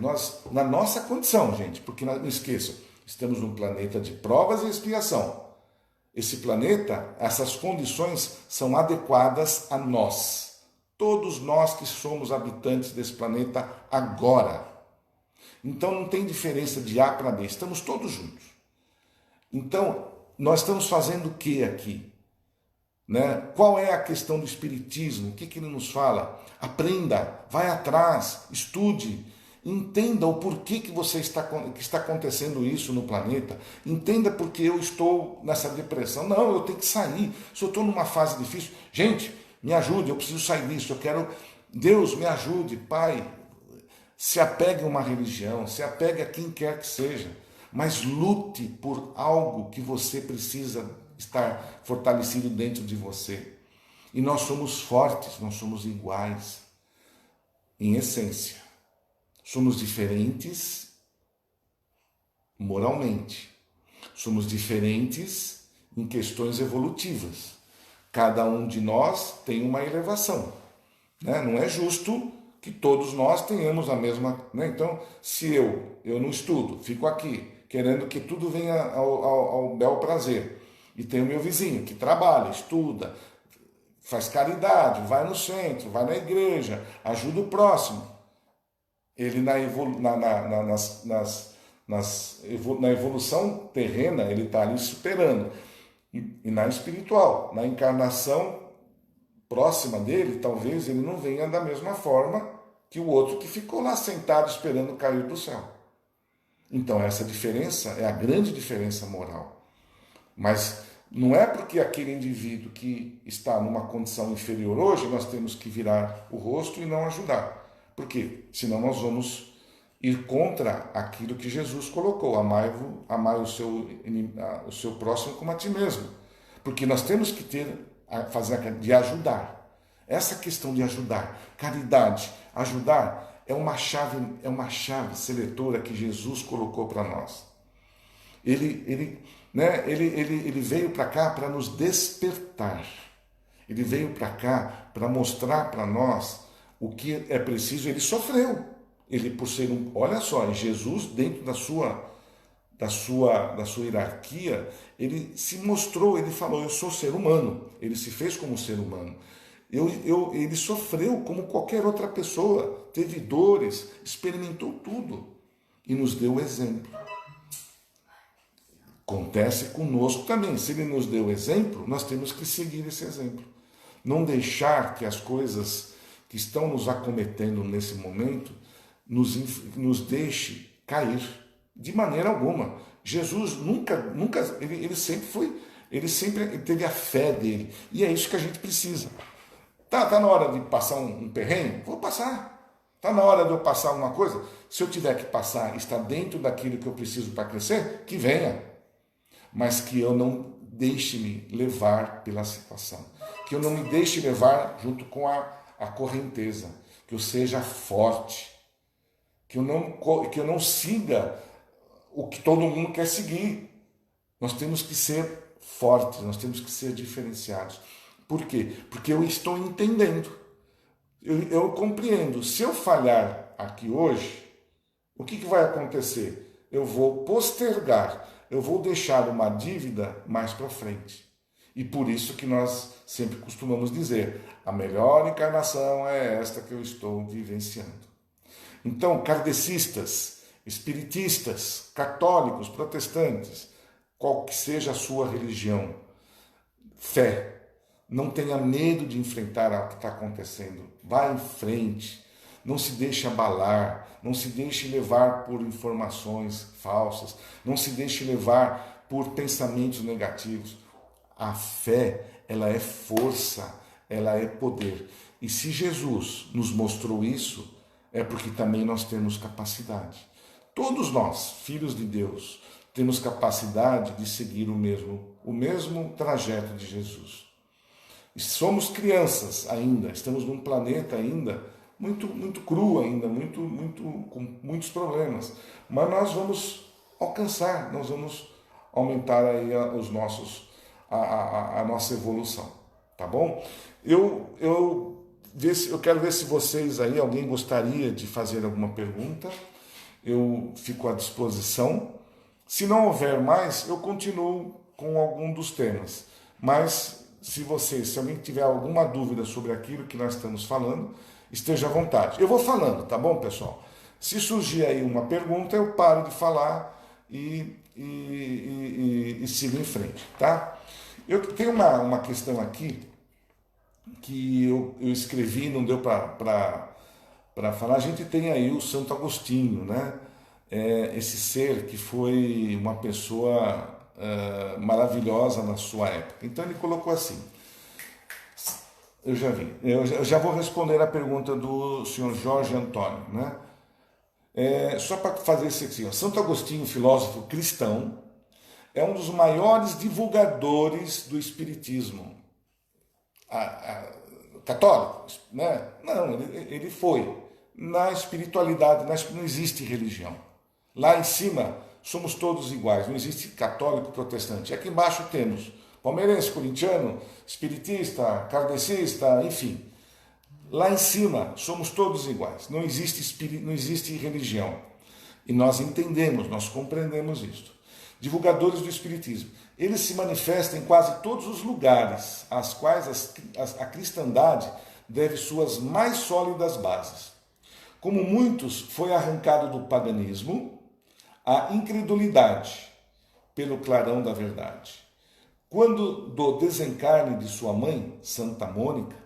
na nossa condição, gente, porque não esqueçam, estamos num planeta de provas e expiação. Esse planeta, essas condições são adequadas a nós. Todos nós que somos habitantes desse planeta agora. Então não tem diferença de A para B, estamos todos juntos. Então, nós estamos fazendo o que aqui? Né? Qual é a questão do espiritismo? O que ele nos fala? Aprenda, vai atrás, estude, entenda o porquê que está acontecendo isso no planeta. Entenda porque eu estou nessa depressão. Não, eu tenho que sair. Se eu estou numa fase difícil, gente, me ajude, eu preciso sair disso. Eu quero Deus, me ajude, Pai. Se apegue a uma religião, se apegue a quem quer que seja, mas lute por algo que você precisa estar fortalecido dentro de você. E nós somos fortes, nós somos iguais, em essência. Somos diferentes moralmente. Somos diferentes em questões evolutivas. Cada um de nós tem uma elevação, né? Não é justo que todos nós tenhamos a mesma, né? Então, se eu não estudo, fico aqui, querendo que tudo venha ao bel prazer, e tenho meu vizinho que trabalha, estuda, faz caridade, vai no centro, vai na igreja, ajuda o próximo, ele na evolução terrena, ele está ali superando, e na espiritual, na encarnação próxima dele, talvez ele não venha da mesma forma que o outro que ficou lá sentado esperando cair do céu. Então essa diferença é a grande diferença moral. Mas não é porque aquele indivíduo que está numa condição inferior hoje, nós temos que virar o rosto e não ajudar. Por quê? Senão nós vamos ir contra aquilo que Jesus colocou. Amai o seu próximo como a ti mesmo. Porque nós temos que fazer de ajudar. Essa questão de ajudar, caridade, ajudar é uma chave seletora que Jesus colocou para nós. Ele veio para cá para nos despertar. Ele veio para cá para mostrar para nós o que é preciso. Ele sofreu. Ele por ser olha só, Jesus dentro da sua hierarquia, ele se mostrou, ele falou, eu sou ser humano. Ele se fez como ser humano. Ele sofreu como qualquer outra pessoa, teve dores, experimentou tudo e nos deu o exemplo. Acontece conosco também. Se ele nos deu o exemplo, nós temos que seguir esse exemplo. Não deixar que as coisas que estão nos acometendo nesse momento nos deixe cair de maneira alguma. Jesus ele sempre teve a fé dele. E é isso que a gente precisa. Tá na hora de passar um perrengue? Vou passar. Tá na hora de eu passar alguma coisa? Se eu tiver que passar, está dentro daquilo que eu preciso para crescer, que venha. Mas que eu não deixe-me levar pela situação. Que eu não me deixe levar junto com a correnteza. Que eu seja forte. Que eu não siga o que todo mundo quer seguir. Nós temos que ser fortes, nós temos que ser diferenciados. Por quê? Porque eu estou entendendo. Eu compreendo. Se eu falhar aqui hoje, o que vai acontecer? Eu vou postergar, eu vou deixar uma dívida mais para frente. E por isso que nós sempre costumamos dizer, a melhor encarnação é esta que eu estou vivenciando. Então, kardecistas, espiritistas, católicos, protestantes, qual que seja a sua religião, fé, não tenha medo de enfrentar o que está acontecendo. Vá em frente. Não se deixe abalar. Não se deixe levar por informações falsas. Não se deixe levar por pensamentos negativos. A fé, ela é força. Ela é poder. E se Jesus nos mostrou isso, é porque também nós temos capacidade. Todos nós, filhos de Deus, temos capacidade de seguir o mesmo trajeto de Jesus. Somos crianças ainda, estamos num planeta ainda muito cru ainda, com muitos problemas, mas nós vamos alcançar, nós vamos aumentar aí a nossa evolução, tá bom? Eu quero ver se vocês aí, alguém gostaria de fazer alguma pergunta, eu fico à disposição. Se não houver mais, eu continuo com algum dos temas, mas se alguém tiver alguma dúvida sobre aquilo que nós estamos falando, esteja à vontade. Eu vou falando, tá bom, pessoal? Se surgir aí uma pergunta, eu paro de falar e sigo em frente, tá? Eu tenho uma questão aqui que eu escrevi, não deu para falar. A gente tem aí o Santo Agostinho, né? Esse ser que foi uma pessoa maravilhosa na sua época. Então ele colocou assim: Eu já vi. Eu já vou responder a pergunta do senhor Jorge Antônio, né? Só para fazer isso aqui, ó. Santo Agostinho, filósofo cristão, é um dos maiores divulgadores do espiritismo. Católico, né? Não, ele foi. Na espiritualidade, não existe religião. Lá em cima somos todos iguais, não existe católico, protestante. Aqui embaixo temos palmeirense, corintiano, espiritista, kardecista, enfim. Lá em cima somos todos iguais, não existe religião. E nós entendemos, nós compreendemos isso. Divulgadores do espiritismo. Eles se manifestam em quase todos os lugares, às quais a cristandade deve suas mais sólidas bases. Como muitos, foi arrancado do paganismo a incredulidade pelo clarão da verdade. Quando do desencarne de sua mãe, Santa Mônica,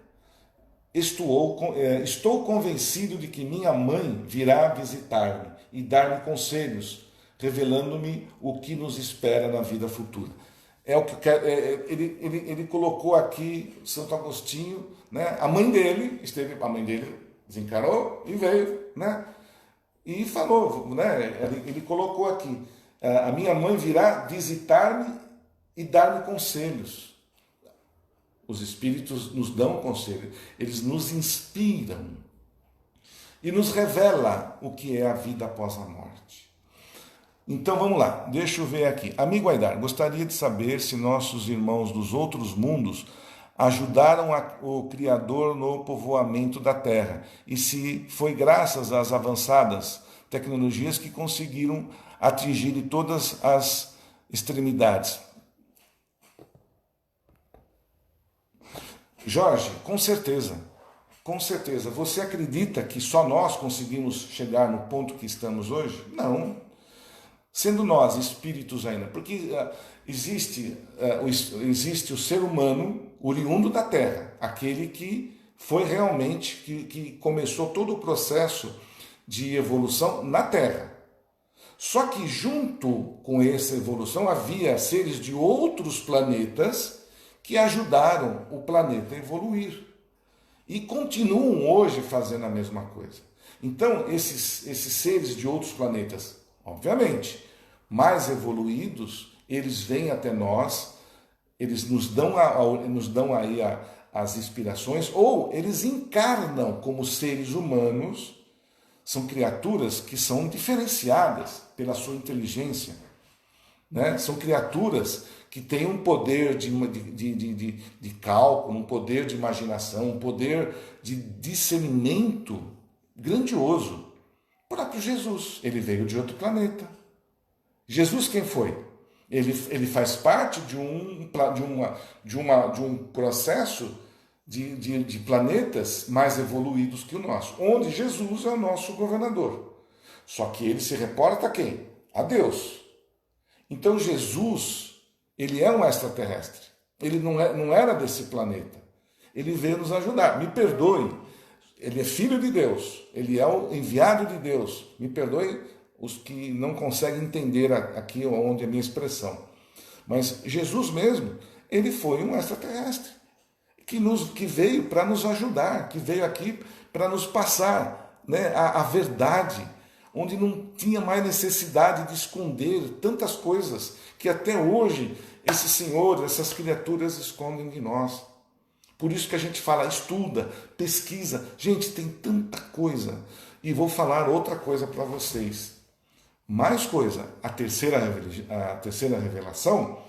estou convencido de que minha mãe virá visitar-me e dar-me conselhos, revelando-me o que nos espera na vida futura. É o que ele colocou aqui, Santo Agostinho, né? A mãe dele desencarnou e veio, né? E falou, né? Ele colocou aqui: a minha mãe virá visitar-me e dar-me conselhos. Os espíritos nos dão conselho, eles nos inspiram e nos revela o que é a vida após a morte. Então vamos lá, deixa eu ver aqui. Amigo Aidar, gostaria de saber se nossos irmãos dos outros mundos ajudaram o Criador no povoamento da Terra e se foi graças às avançadas tecnologias que conseguiram atingir todas as extremidades. Jorge, com certeza. Com certeza. Você acredita que só nós conseguimos chegar no ponto que estamos hoje? Não. Sendo nós espíritos ainda. Porque existe o ser humano oriundo da Terra. Aquele que foi realmente, que começou todo o processo de evolução na Terra. Só que junto com essa evolução havia seres de outros planetas que ajudaram o planeta a evoluir. E continuam hoje fazendo a mesma coisa. Então, esses seres de outros planetas, obviamente, mais evoluídos, eles vêm até nós, eles nos dão aí as inspirações, ou eles encarnam como seres humanos, são criaturas que são diferenciadas pela sua inteligência, né? São criaturas que têm um poder de cálculo, um poder de imaginação, um poder de discernimento grandioso. O próprio Jesus, ele veio de outro planeta. Jesus quem foi? Ele faz parte de um processo de planetas mais evoluídos que o nosso, onde Jesus é o nosso governador. Só que ele se reporta a quem? A Deus. Então Jesus, ele é um extraterrestre. Ele não era desse planeta. Ele veio nos ajudar. Me perdoe, ele é filho de Deus. Ele é o enviado de Deus. Me perdoe os que não conseguem entender aqui onde é a minha expressão. Mas Jesus mesmo, ele foi um extraterrestre. Que veio para nos ajudar, que veio aqui para nos passar, né, a verdade, onde não tinha mais necessidade de esconder tantas coisas que até hoje esses senhores, essas criaturas escondem de nós. Por isso que a gente fala, estuda, pesquisa. Gente, tem tanta coisa. E vou falar outra coisa para vocês. Mais coisa, a terceira revelação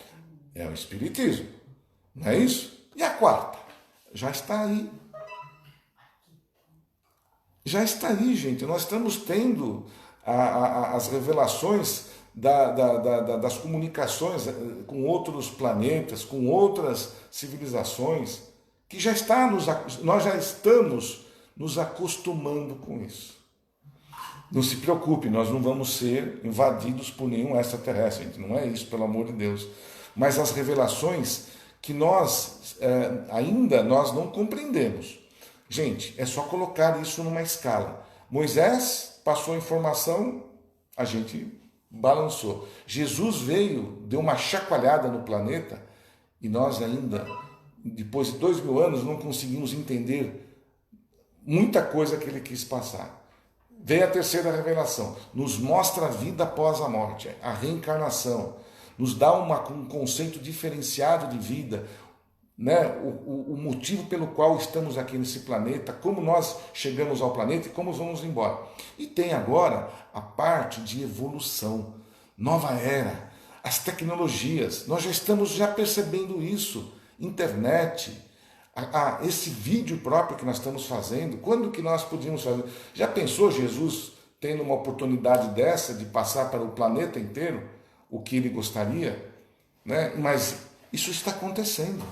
é o Espiritismo. Não é isso? E a quarta? Já está aí. Já está aí, gente. Nós estamos tendo as revelações das comunicações com outros planetas, com outras civilizações, que nós já estamos nos acostumando com isso. Não se preocupe, nós não vamos ser invadidos por nenhum extraterrestre, gente. Não é isso, pelo amor de Deus. Mas as revelações que nós não compreendemos. Gente, é só colocar isso numa escala. Moisés passou a informação, a gente balançou. Jesus veio, deu uma chacoalhada no planeta e nós ainda depois de 2000 anos, não conseguimos entender muita coisa que ele quis passar. Vem a terceira revelação, nos mostra a vida após a morte, a reencarnação, nos dá um conceito diferenciado de vida, né? O motivo pelo qual estamos aqui nesse planeta, como nós chegamos ao planeta e como vamos embora. E tem agora a parte de evolução, nova era, as tecnologias, nós já estamos percebendo isso, internet, esse vídeo próprio que nós estamos fazendo, quando que nós podíamos fazer? Já pensou Jesus tendo uma oportunidade dessa de passar para o planeta inteiro o que ele gostaria? Né? Mas isso está acontecendo.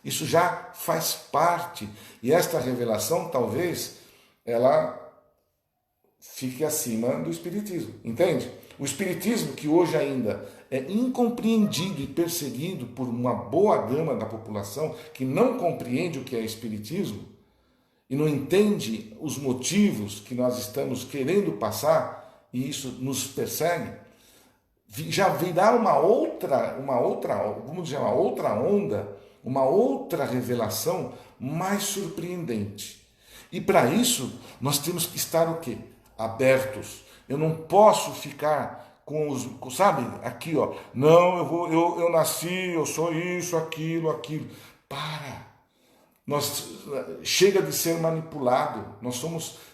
Isso já faz parte. E esta revelação, talvez, ela fique acima do Espiritismo. Entende? O Espiritismo, que hoje ainda é incompreendido e perseguido por uma boa gama da população que não compreende o que é Espiritismo e não entende os motivos que nós estamos querendo passar, e isso nos persegue, já virá uma outra, vamos dizer, uma outra onda, uma outra revelação mais surpreendente. E para isso, nós temos que estar o quê? Abertos. Eu não posso ficar com os, sabe, aqui, ó, não, eu nasci, eu sou isso, aquilo. Para. Chega de ser manipulado.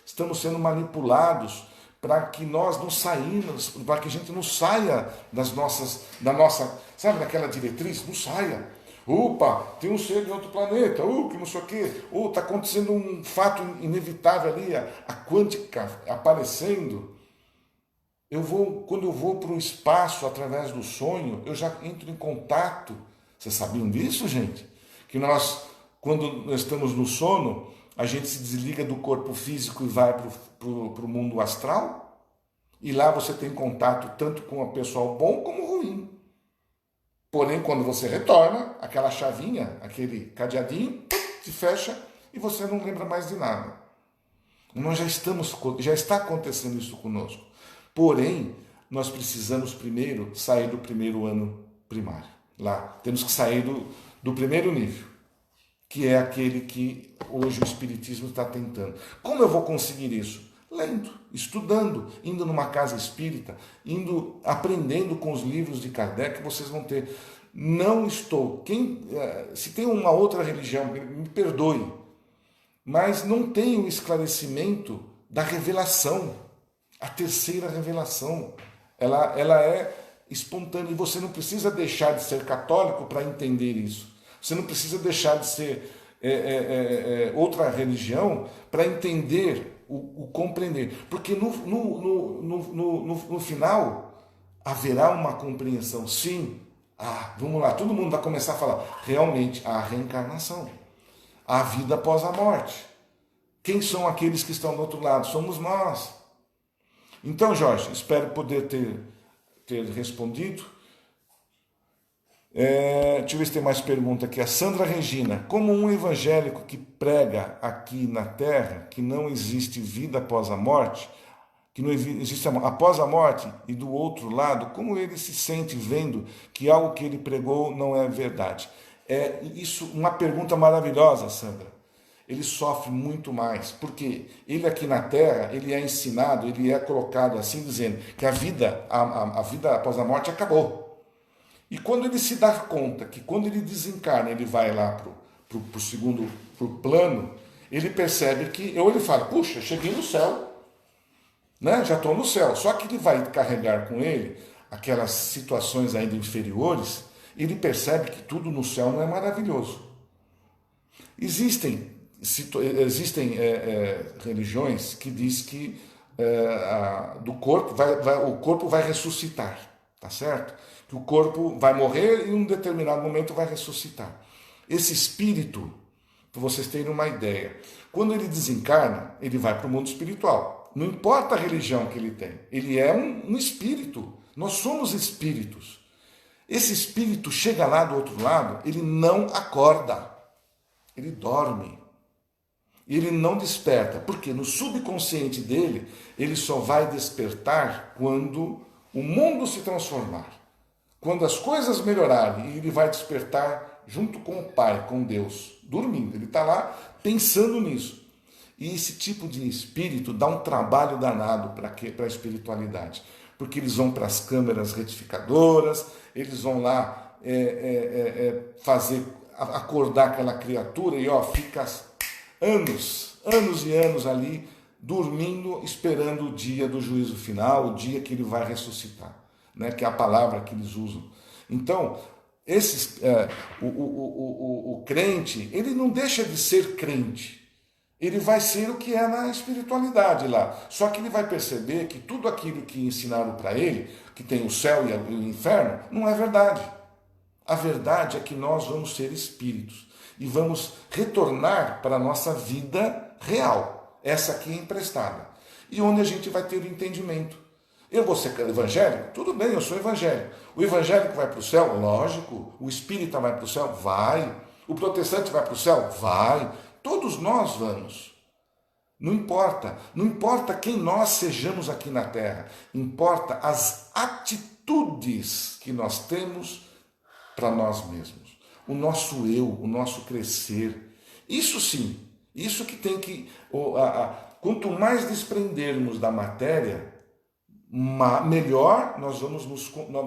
Estamos sendo manipulados para que nós não saímos, para que a gente não saia da nossa, sabe, daquela diretriz, não saia. Opa, tem um ser de outro planeta, que não sei o quê, está acontecendo um fato inevitável ali, a quântica aparecendo. Quando eu vou para o espaço através do sonho, eu já entro em contato. Vocês sabiam disso, gente? Que quando nós estamos no sono, a gente se desliga do corpo físico e vai para o mundo astral? E lá você tem contato tanto com o pessoal bom como ruim. Porém, quando você retorna, aquela chavinha, aquele cadeadinho, se fecha e você não lembra mais de nada. Nós já está acontecendo isso conosco. Porém, nós precisamos primeiro sair do primeiro ano primário. Lá, temos que sair do primeiro nível, que é aquele que hoje o Espiritismo está tentando. Como eu vou conseguir isso? Lendo, estudando, indo numa casa espírita, aprendendo com os livros de Kardec, vocês vão ter. Se tem uma outra religião, me perdoe, mas não tem o esclarecimento da revelação, a terceira revelação. Ela é espontânea e você não precisa deixar de ser católico para entender isso. Você não precisa deixar de ser outra religião para entender o compreender, porque no final haverá uma compreensão. Sim, vamos lá, todo mundo vai começar a falar, realmente, a reencarnação, a vida após a morte. Quem são aqueles que estão do outro lado? Somos nós. Então, Jorge, espero poder ter respondido. Deixa eu ver se tem mais pergunta aqui. A Sandra Regina: como um evangélico que prega aqui na Terra que não existe vida após a morte, que não existe após a morte, e do outro lado, como ele se sente vendo que algo que ele pregou não é verdade? Isso, uma pergunta maravilhosa, Sandra. Ele sofre muito mais, porque ele aqui na Terra, ele é ensinado, ele é colocado assim, dizendo que a vida após a morte acabou. E quando ele se dá conta que quando ele desencarna, ele vai lá pro segundo plano, ele percebe que, ou ele fala, puxa, cheguei no céu, né? Já estou no céu. Só que ele vai carregar com ele aquelas situações ainda inferiores, e ele percebe que tudo no céu não é maravilhoso. Existem religiões que diz que do corpo o corpo vai ressuscitar, tá certo? Que o corpo vai morrer e em um determinado momento vai ressuscitar. Esse espírito, para vocês terem uma ideia, quando ele desencarna, ele vai para o mundo espiritual. Não importa a religião que ele tem, ele é um espírito. Nós somos espíritos. Esse espírito chega lá do outro lado, ele não acorda, ele dorme. Ele não desperta, porque no subconsciente dele, ele só vai despertar quando o mundo se transformar. Quando as coisas melhorarem, ele vai despertar junto com o Pai, com Deus, dormindo. Ele está lá pensando nisso. E esse tipo de espírito dá um trabalho danado para a espiritualidade, porque eles vão para as câmeras retificadoras, eles vão lá fazer, acordar aquela criatura e fica anos e anos ali, dormindo, esperando o dia do juízo final, o dia que ele vai ressuscitar, né? Que é a palavra que eles usam. Então, o crente, ele não deixa de ser crente. Ele vai ser o que é na espiritualidade lá. Só que ele vai perceber que tudo aquilo que ensinaram para ele, que tem o céu e o inferno, não é verdade. A verdade é que nós vamos ser espíritos e vamos retornar para a nossa vida real. Essa aqui é emprestada. E onde a gente vai ter o entendimento. Eu vou ser evangélico? Tudo bem, eu sou evangélico. O evangélico vai para o céu? Lógico. O espírita vai para o céu? Vai. O protestante vai para o céu? Vai. Todos nós vamos. Não importa quem nós sejamos aqui na Terra, importa as atitudes que nós temos para nós mesmos. O nosso eu, o nosso crescer. Isso sim, isso que tem que... Quanto mais desprendermos da matéria, melhor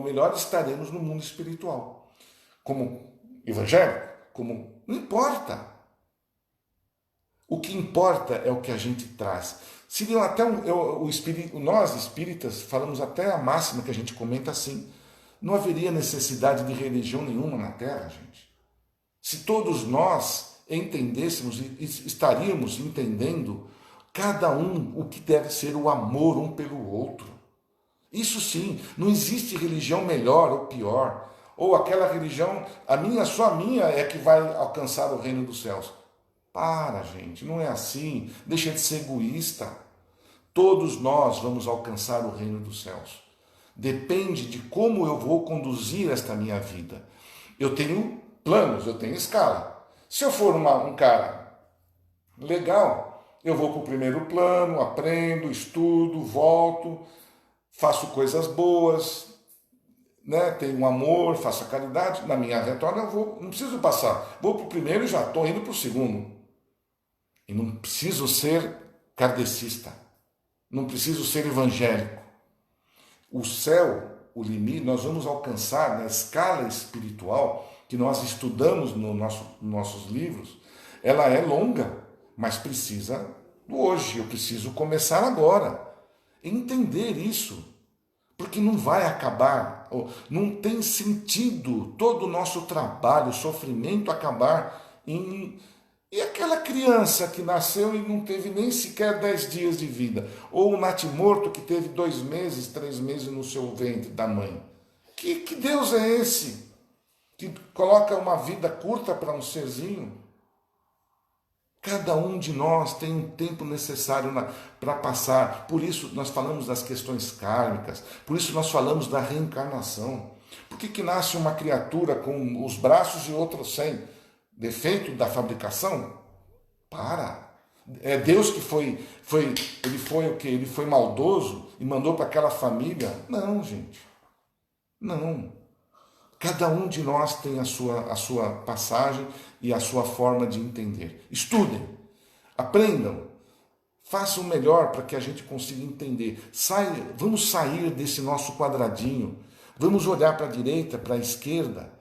melhor estaremos no mundo espiritual. Como evangélico, não importa. O que importa é o que a gente traz. Seria até nós espíritas falamos até a máxima que a gente comenta assim: não haveria necessidade de religião nenhuma na Terra, gente. Se todos nós entendêssemos e estaríamos entendendo cada um o que deve ser o amor um pelo outro. Isso sim, não existe religião melhor ou pior, ou aquela religião, só a minha é que vai alcançar o reino dos céus. Para, gente, não é assim. Deixa de ser egoísta. Todos nós vamos alcançar o reino dos céus. Depende de como eu vou conduzir esta minha vida. Eu tenho planos, eu tenho escala. Se eu for um cara legal, eu vou para o primeiro plano, aprendo, estudo, volto, faço coisas boas, né? Tenho amor, faço a caridade. Na minha retorna não preciso passar. Vou para o primeiro e já estou indo para o segundo. E não preciso ser kardecista, não preciso ser evangélico. O céu, o limite, nós vamos alcançar na escala espiritual que nós estudamos nos nossos livros. Ela é longa, mas precisa do hoje. Eu preciso começar agora. Entender isso, porque não vai acabar, não tem sentido todo o nosso trabalho, sofrimento acabar em... E aquela criança que nasceu e não teve nem sequer 10 dias de vida, ou o natimorto que teve 2 meses, 3 meses no seu ventre da mãe. Que Deus é esse? Que coloca uma vida curta para um serzinho? Cada um de nós tem um tempo necessário para passar. Por isso nós falamos das questões kármicas, por isso nós falamos da reencarnação. Por que nasce uma criatura com os braços e outra sem? Defeito da fabricação? É Deus que ele foi o quê? Ele foi maldoso e mandou para aquela família? Não, gente. Não. Cada um de nós tem a sua passagem e a sua forma de entender. Estudem, aprendam, façam o melhor para que a gente consiga entender. Vamos sair desse nosso quadradinho, vamos olhar para a direita, para a esquerda,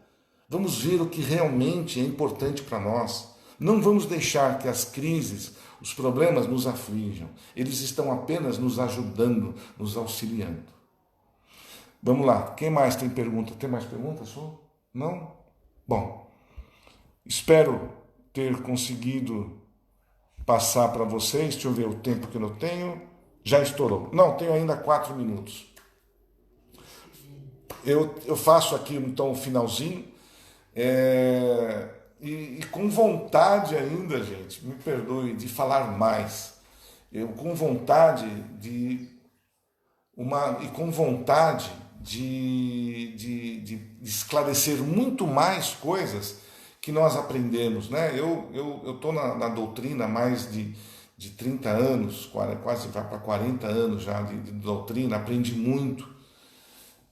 vamos ver o que realmente é importante para nós. Não vamos deixar que as crises, os problemas nos aflijam. Eles estão apenas nos ajudando, nos auxiliando. Vamos lá, quem mais tem pergunta? Tem mais perguntas? Não? Bom, espero ter conseguido passar para vocês. Deixa eu ver o tempo que eu tenho. Já estourou. Não, tenho ainda 4 minutos. Eu faço aqui então o finalzinho. E com vontade ainda, gente, me perdoe, de falar mais. Eu com vontade com vontade de esclarecer muito mais coisas que nós aprendemos, né? Eu estou na doutrina há mais de 30 anos, quase vai para 40 anos já de doutrina, aprendi muito.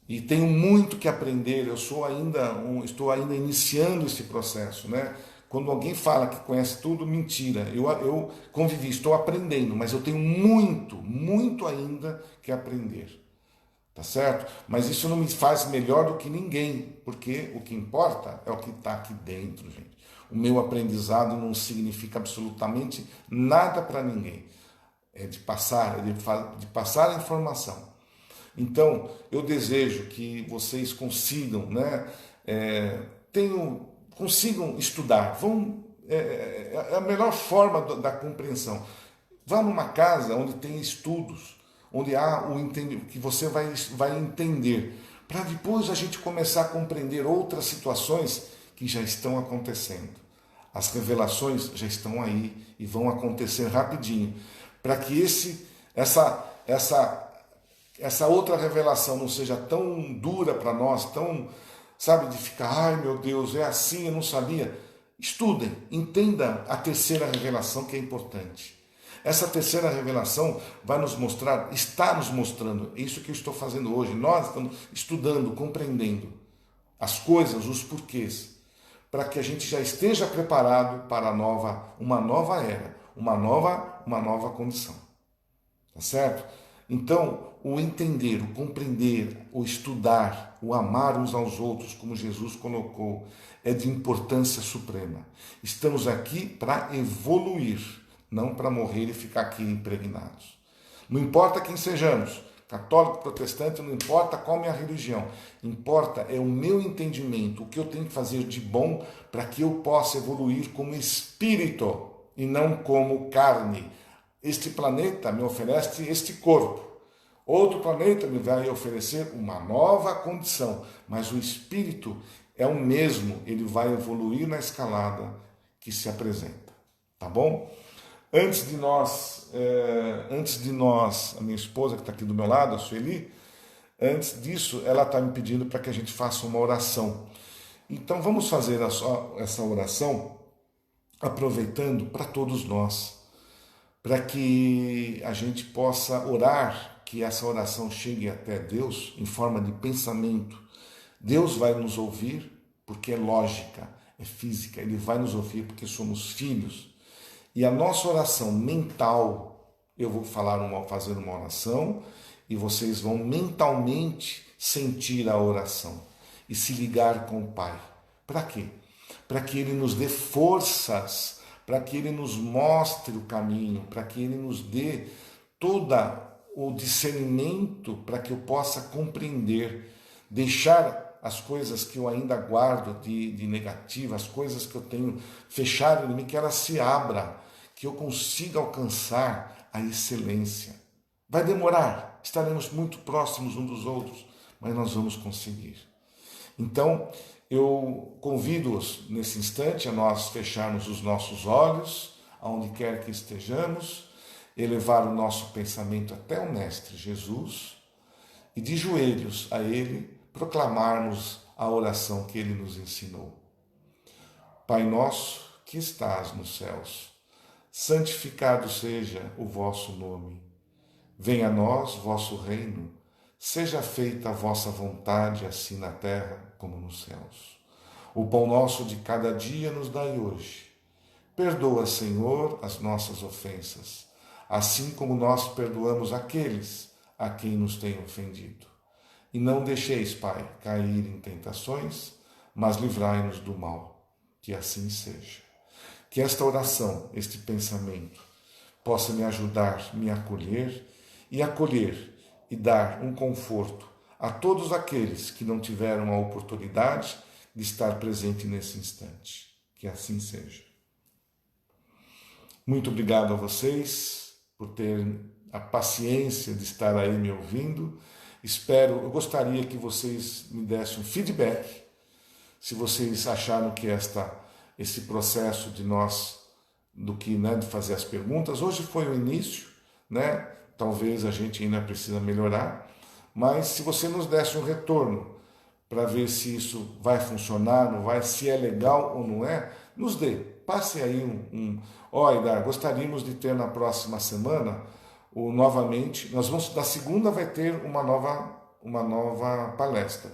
e tenho muito que aprender. Eu estou ainda iniciando esse processo, né? Quando alguém fala que conhece tudo, mentira. Eu convivi, estou aprendendo, mas eu tenho muito ainda que aprender. Tá certo? Mas isso não me faz melhor do que ninguém, porque o que importa é o que está aqui dentro, gente. O meu aprendizado não significa absolutamente nada para ninguém. É de passar a informação. Então, eu desejo que vocês consigam, né, consigam estudar. É a melhor forma da compreensão. Vá numa casa onde tem estudos, onde há o entendimento, que você vai entender, para depois a gente começar a compreender outras situações que já estão acontecendo. As revelações já estão aí e vão acontecer rapidinho, para que essa outra revelação não seja tão dura para nós, tão, sabe, de ficar, ai meu Deus, é assim, eu não sabia. Estudem, entendam a terceira revelação, que é importante. Essa terceira revelação vai nos mostrar, está nos mostrando, é isso que eu estou fazendo hoje. Nós estamos estudando, compreendendo as coisas, os porquês, para que a gente já esteja preparado para uma nova era, uma nova condição. Tá certo? Então, o entender, o compreender, o estudar, o amar uns aos outros, como Jesus colocou, é de importância suprema. Estamos aqui para evoluir, não para morrer e ficar aqui impregnados. Não importa quem sejamos, católico, protestante, não importa qual é a minha religião, importa é o meu entendimento, o que eu tenho que fazer de bom para que eu possa evoluir como espírito e não como carne. Este planeta me oferece este corpo, outro planeta me vai oferecer uma nova condição, mas o espírito é o mesmo, ele vai evoluir na escalada que se apresenta, tá bom? Antes de nós, a minha esposa que está aqui do meu lado, a Sueli, antes disso, ela está me pedindo para que a gente faça uma oração. Então vamos fazer essa oração aproveitando para todos nós, para que a gente possa orar, que essa oração chegue até Deus em forma de pensamento. Deus vai nos ouvir porque é lógica, é física, Ele vai nos ouvir porque somos filhos. E a nossa oração mental, eu vou fazer uma oração e vocês vão mentalmente sentir a oração e se ligar com o Pai. Para quê? Para que Ele nos dê forças, para que Ele nos mostre o caminho, para que Ele nos dê todo o discernimento para que eu possa compreender, deixar as coisas que eu ainda guardo de negativo, as coisas que eu tenho fechado em mim, que elas se abram, que eu consiga alcançar a excelência. Vai demorar, estaremos muito próximos uns dos outros, mas nós vamos conseguir. Então, eu convido-os nesse instante a nós fecharmos os nossos olhos, aonde quer que estejamos, elevar o nosso pensamento até o Mestre Jesus e de joelhos a Ele proclamarmos a oração que Ele nos ensinou. Pai nosso que estás nos céus, santificado seja o vosso nome. Venha a nós vosso reino, seja feita a vossa vontade, assim na terra como nos céus. O pão nosso de cada dia nos dai hoje. Perdoa, Senhor, as nossas ofensas, assim como nós perdoamos aqueles a quem nos têm ofendido. E não deixeis, Pai, cair em tentações, mas livrai-nos do mal. Que assim seja. Que esta oração, este pensamento, possa me ajudar, me acolher e dar um conforto a todos aqueles que não tiveram a oportunidade de estar presente nesse instante. Que assim seja. Muito obrigado a vocês por terem a paciência de estar aí me ouvindo. Eu gostaria que vocês me dessem um feedback, se vocês acharam que esse processo de de fazer as perguntas, hoje foi o início, né? Talvez a gente ainda precisa melhorar, mas se você nos desse um retorno para ver se isso vai funcionar, não vai, se é legal ou não é, nos dê. Passe aí Idar, gostaríamos de ter na próxima semana, novamente, da segunda vai ter uma nova palestra.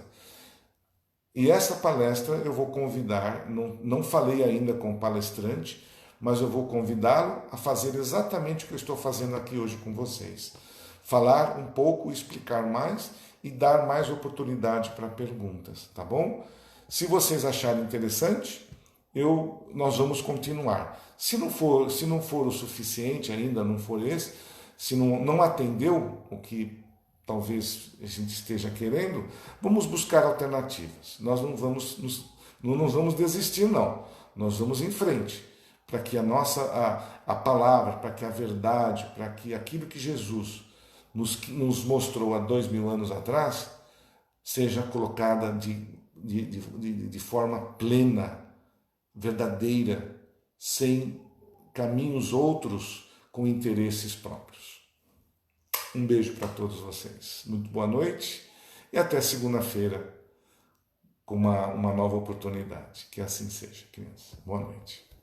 E essa palestra eu vou convidar, não falei ainda com o palestrante, mas eu vou convidá-lo a fazer exatamente o que eu estou fazendo aqui hoje com vocês. Falar um pouco, explicar mais e dar mais oportunidade para perguntas, tá bom? Se vocês acharem interessante, nós vamos continuar. Se não for o suficiente ainda, não for esse, se não atendeu o que talvez a gente esteja querendo, vamos buscar alternativas. Nós não vamos desistir, não. Nós vamos em frente, para que a palavra, para que a verdade, para que aquilo que Jesus nos mostrou há 2000 anos atrás, seja colocada de forma plena, verdadeira, sem caminhos outros com interesses próprios. Um beijo para todos vocês. Muito boa noite e até segunda-feira com uma nova oportunidade. Que assim seja, criança. Boa noite.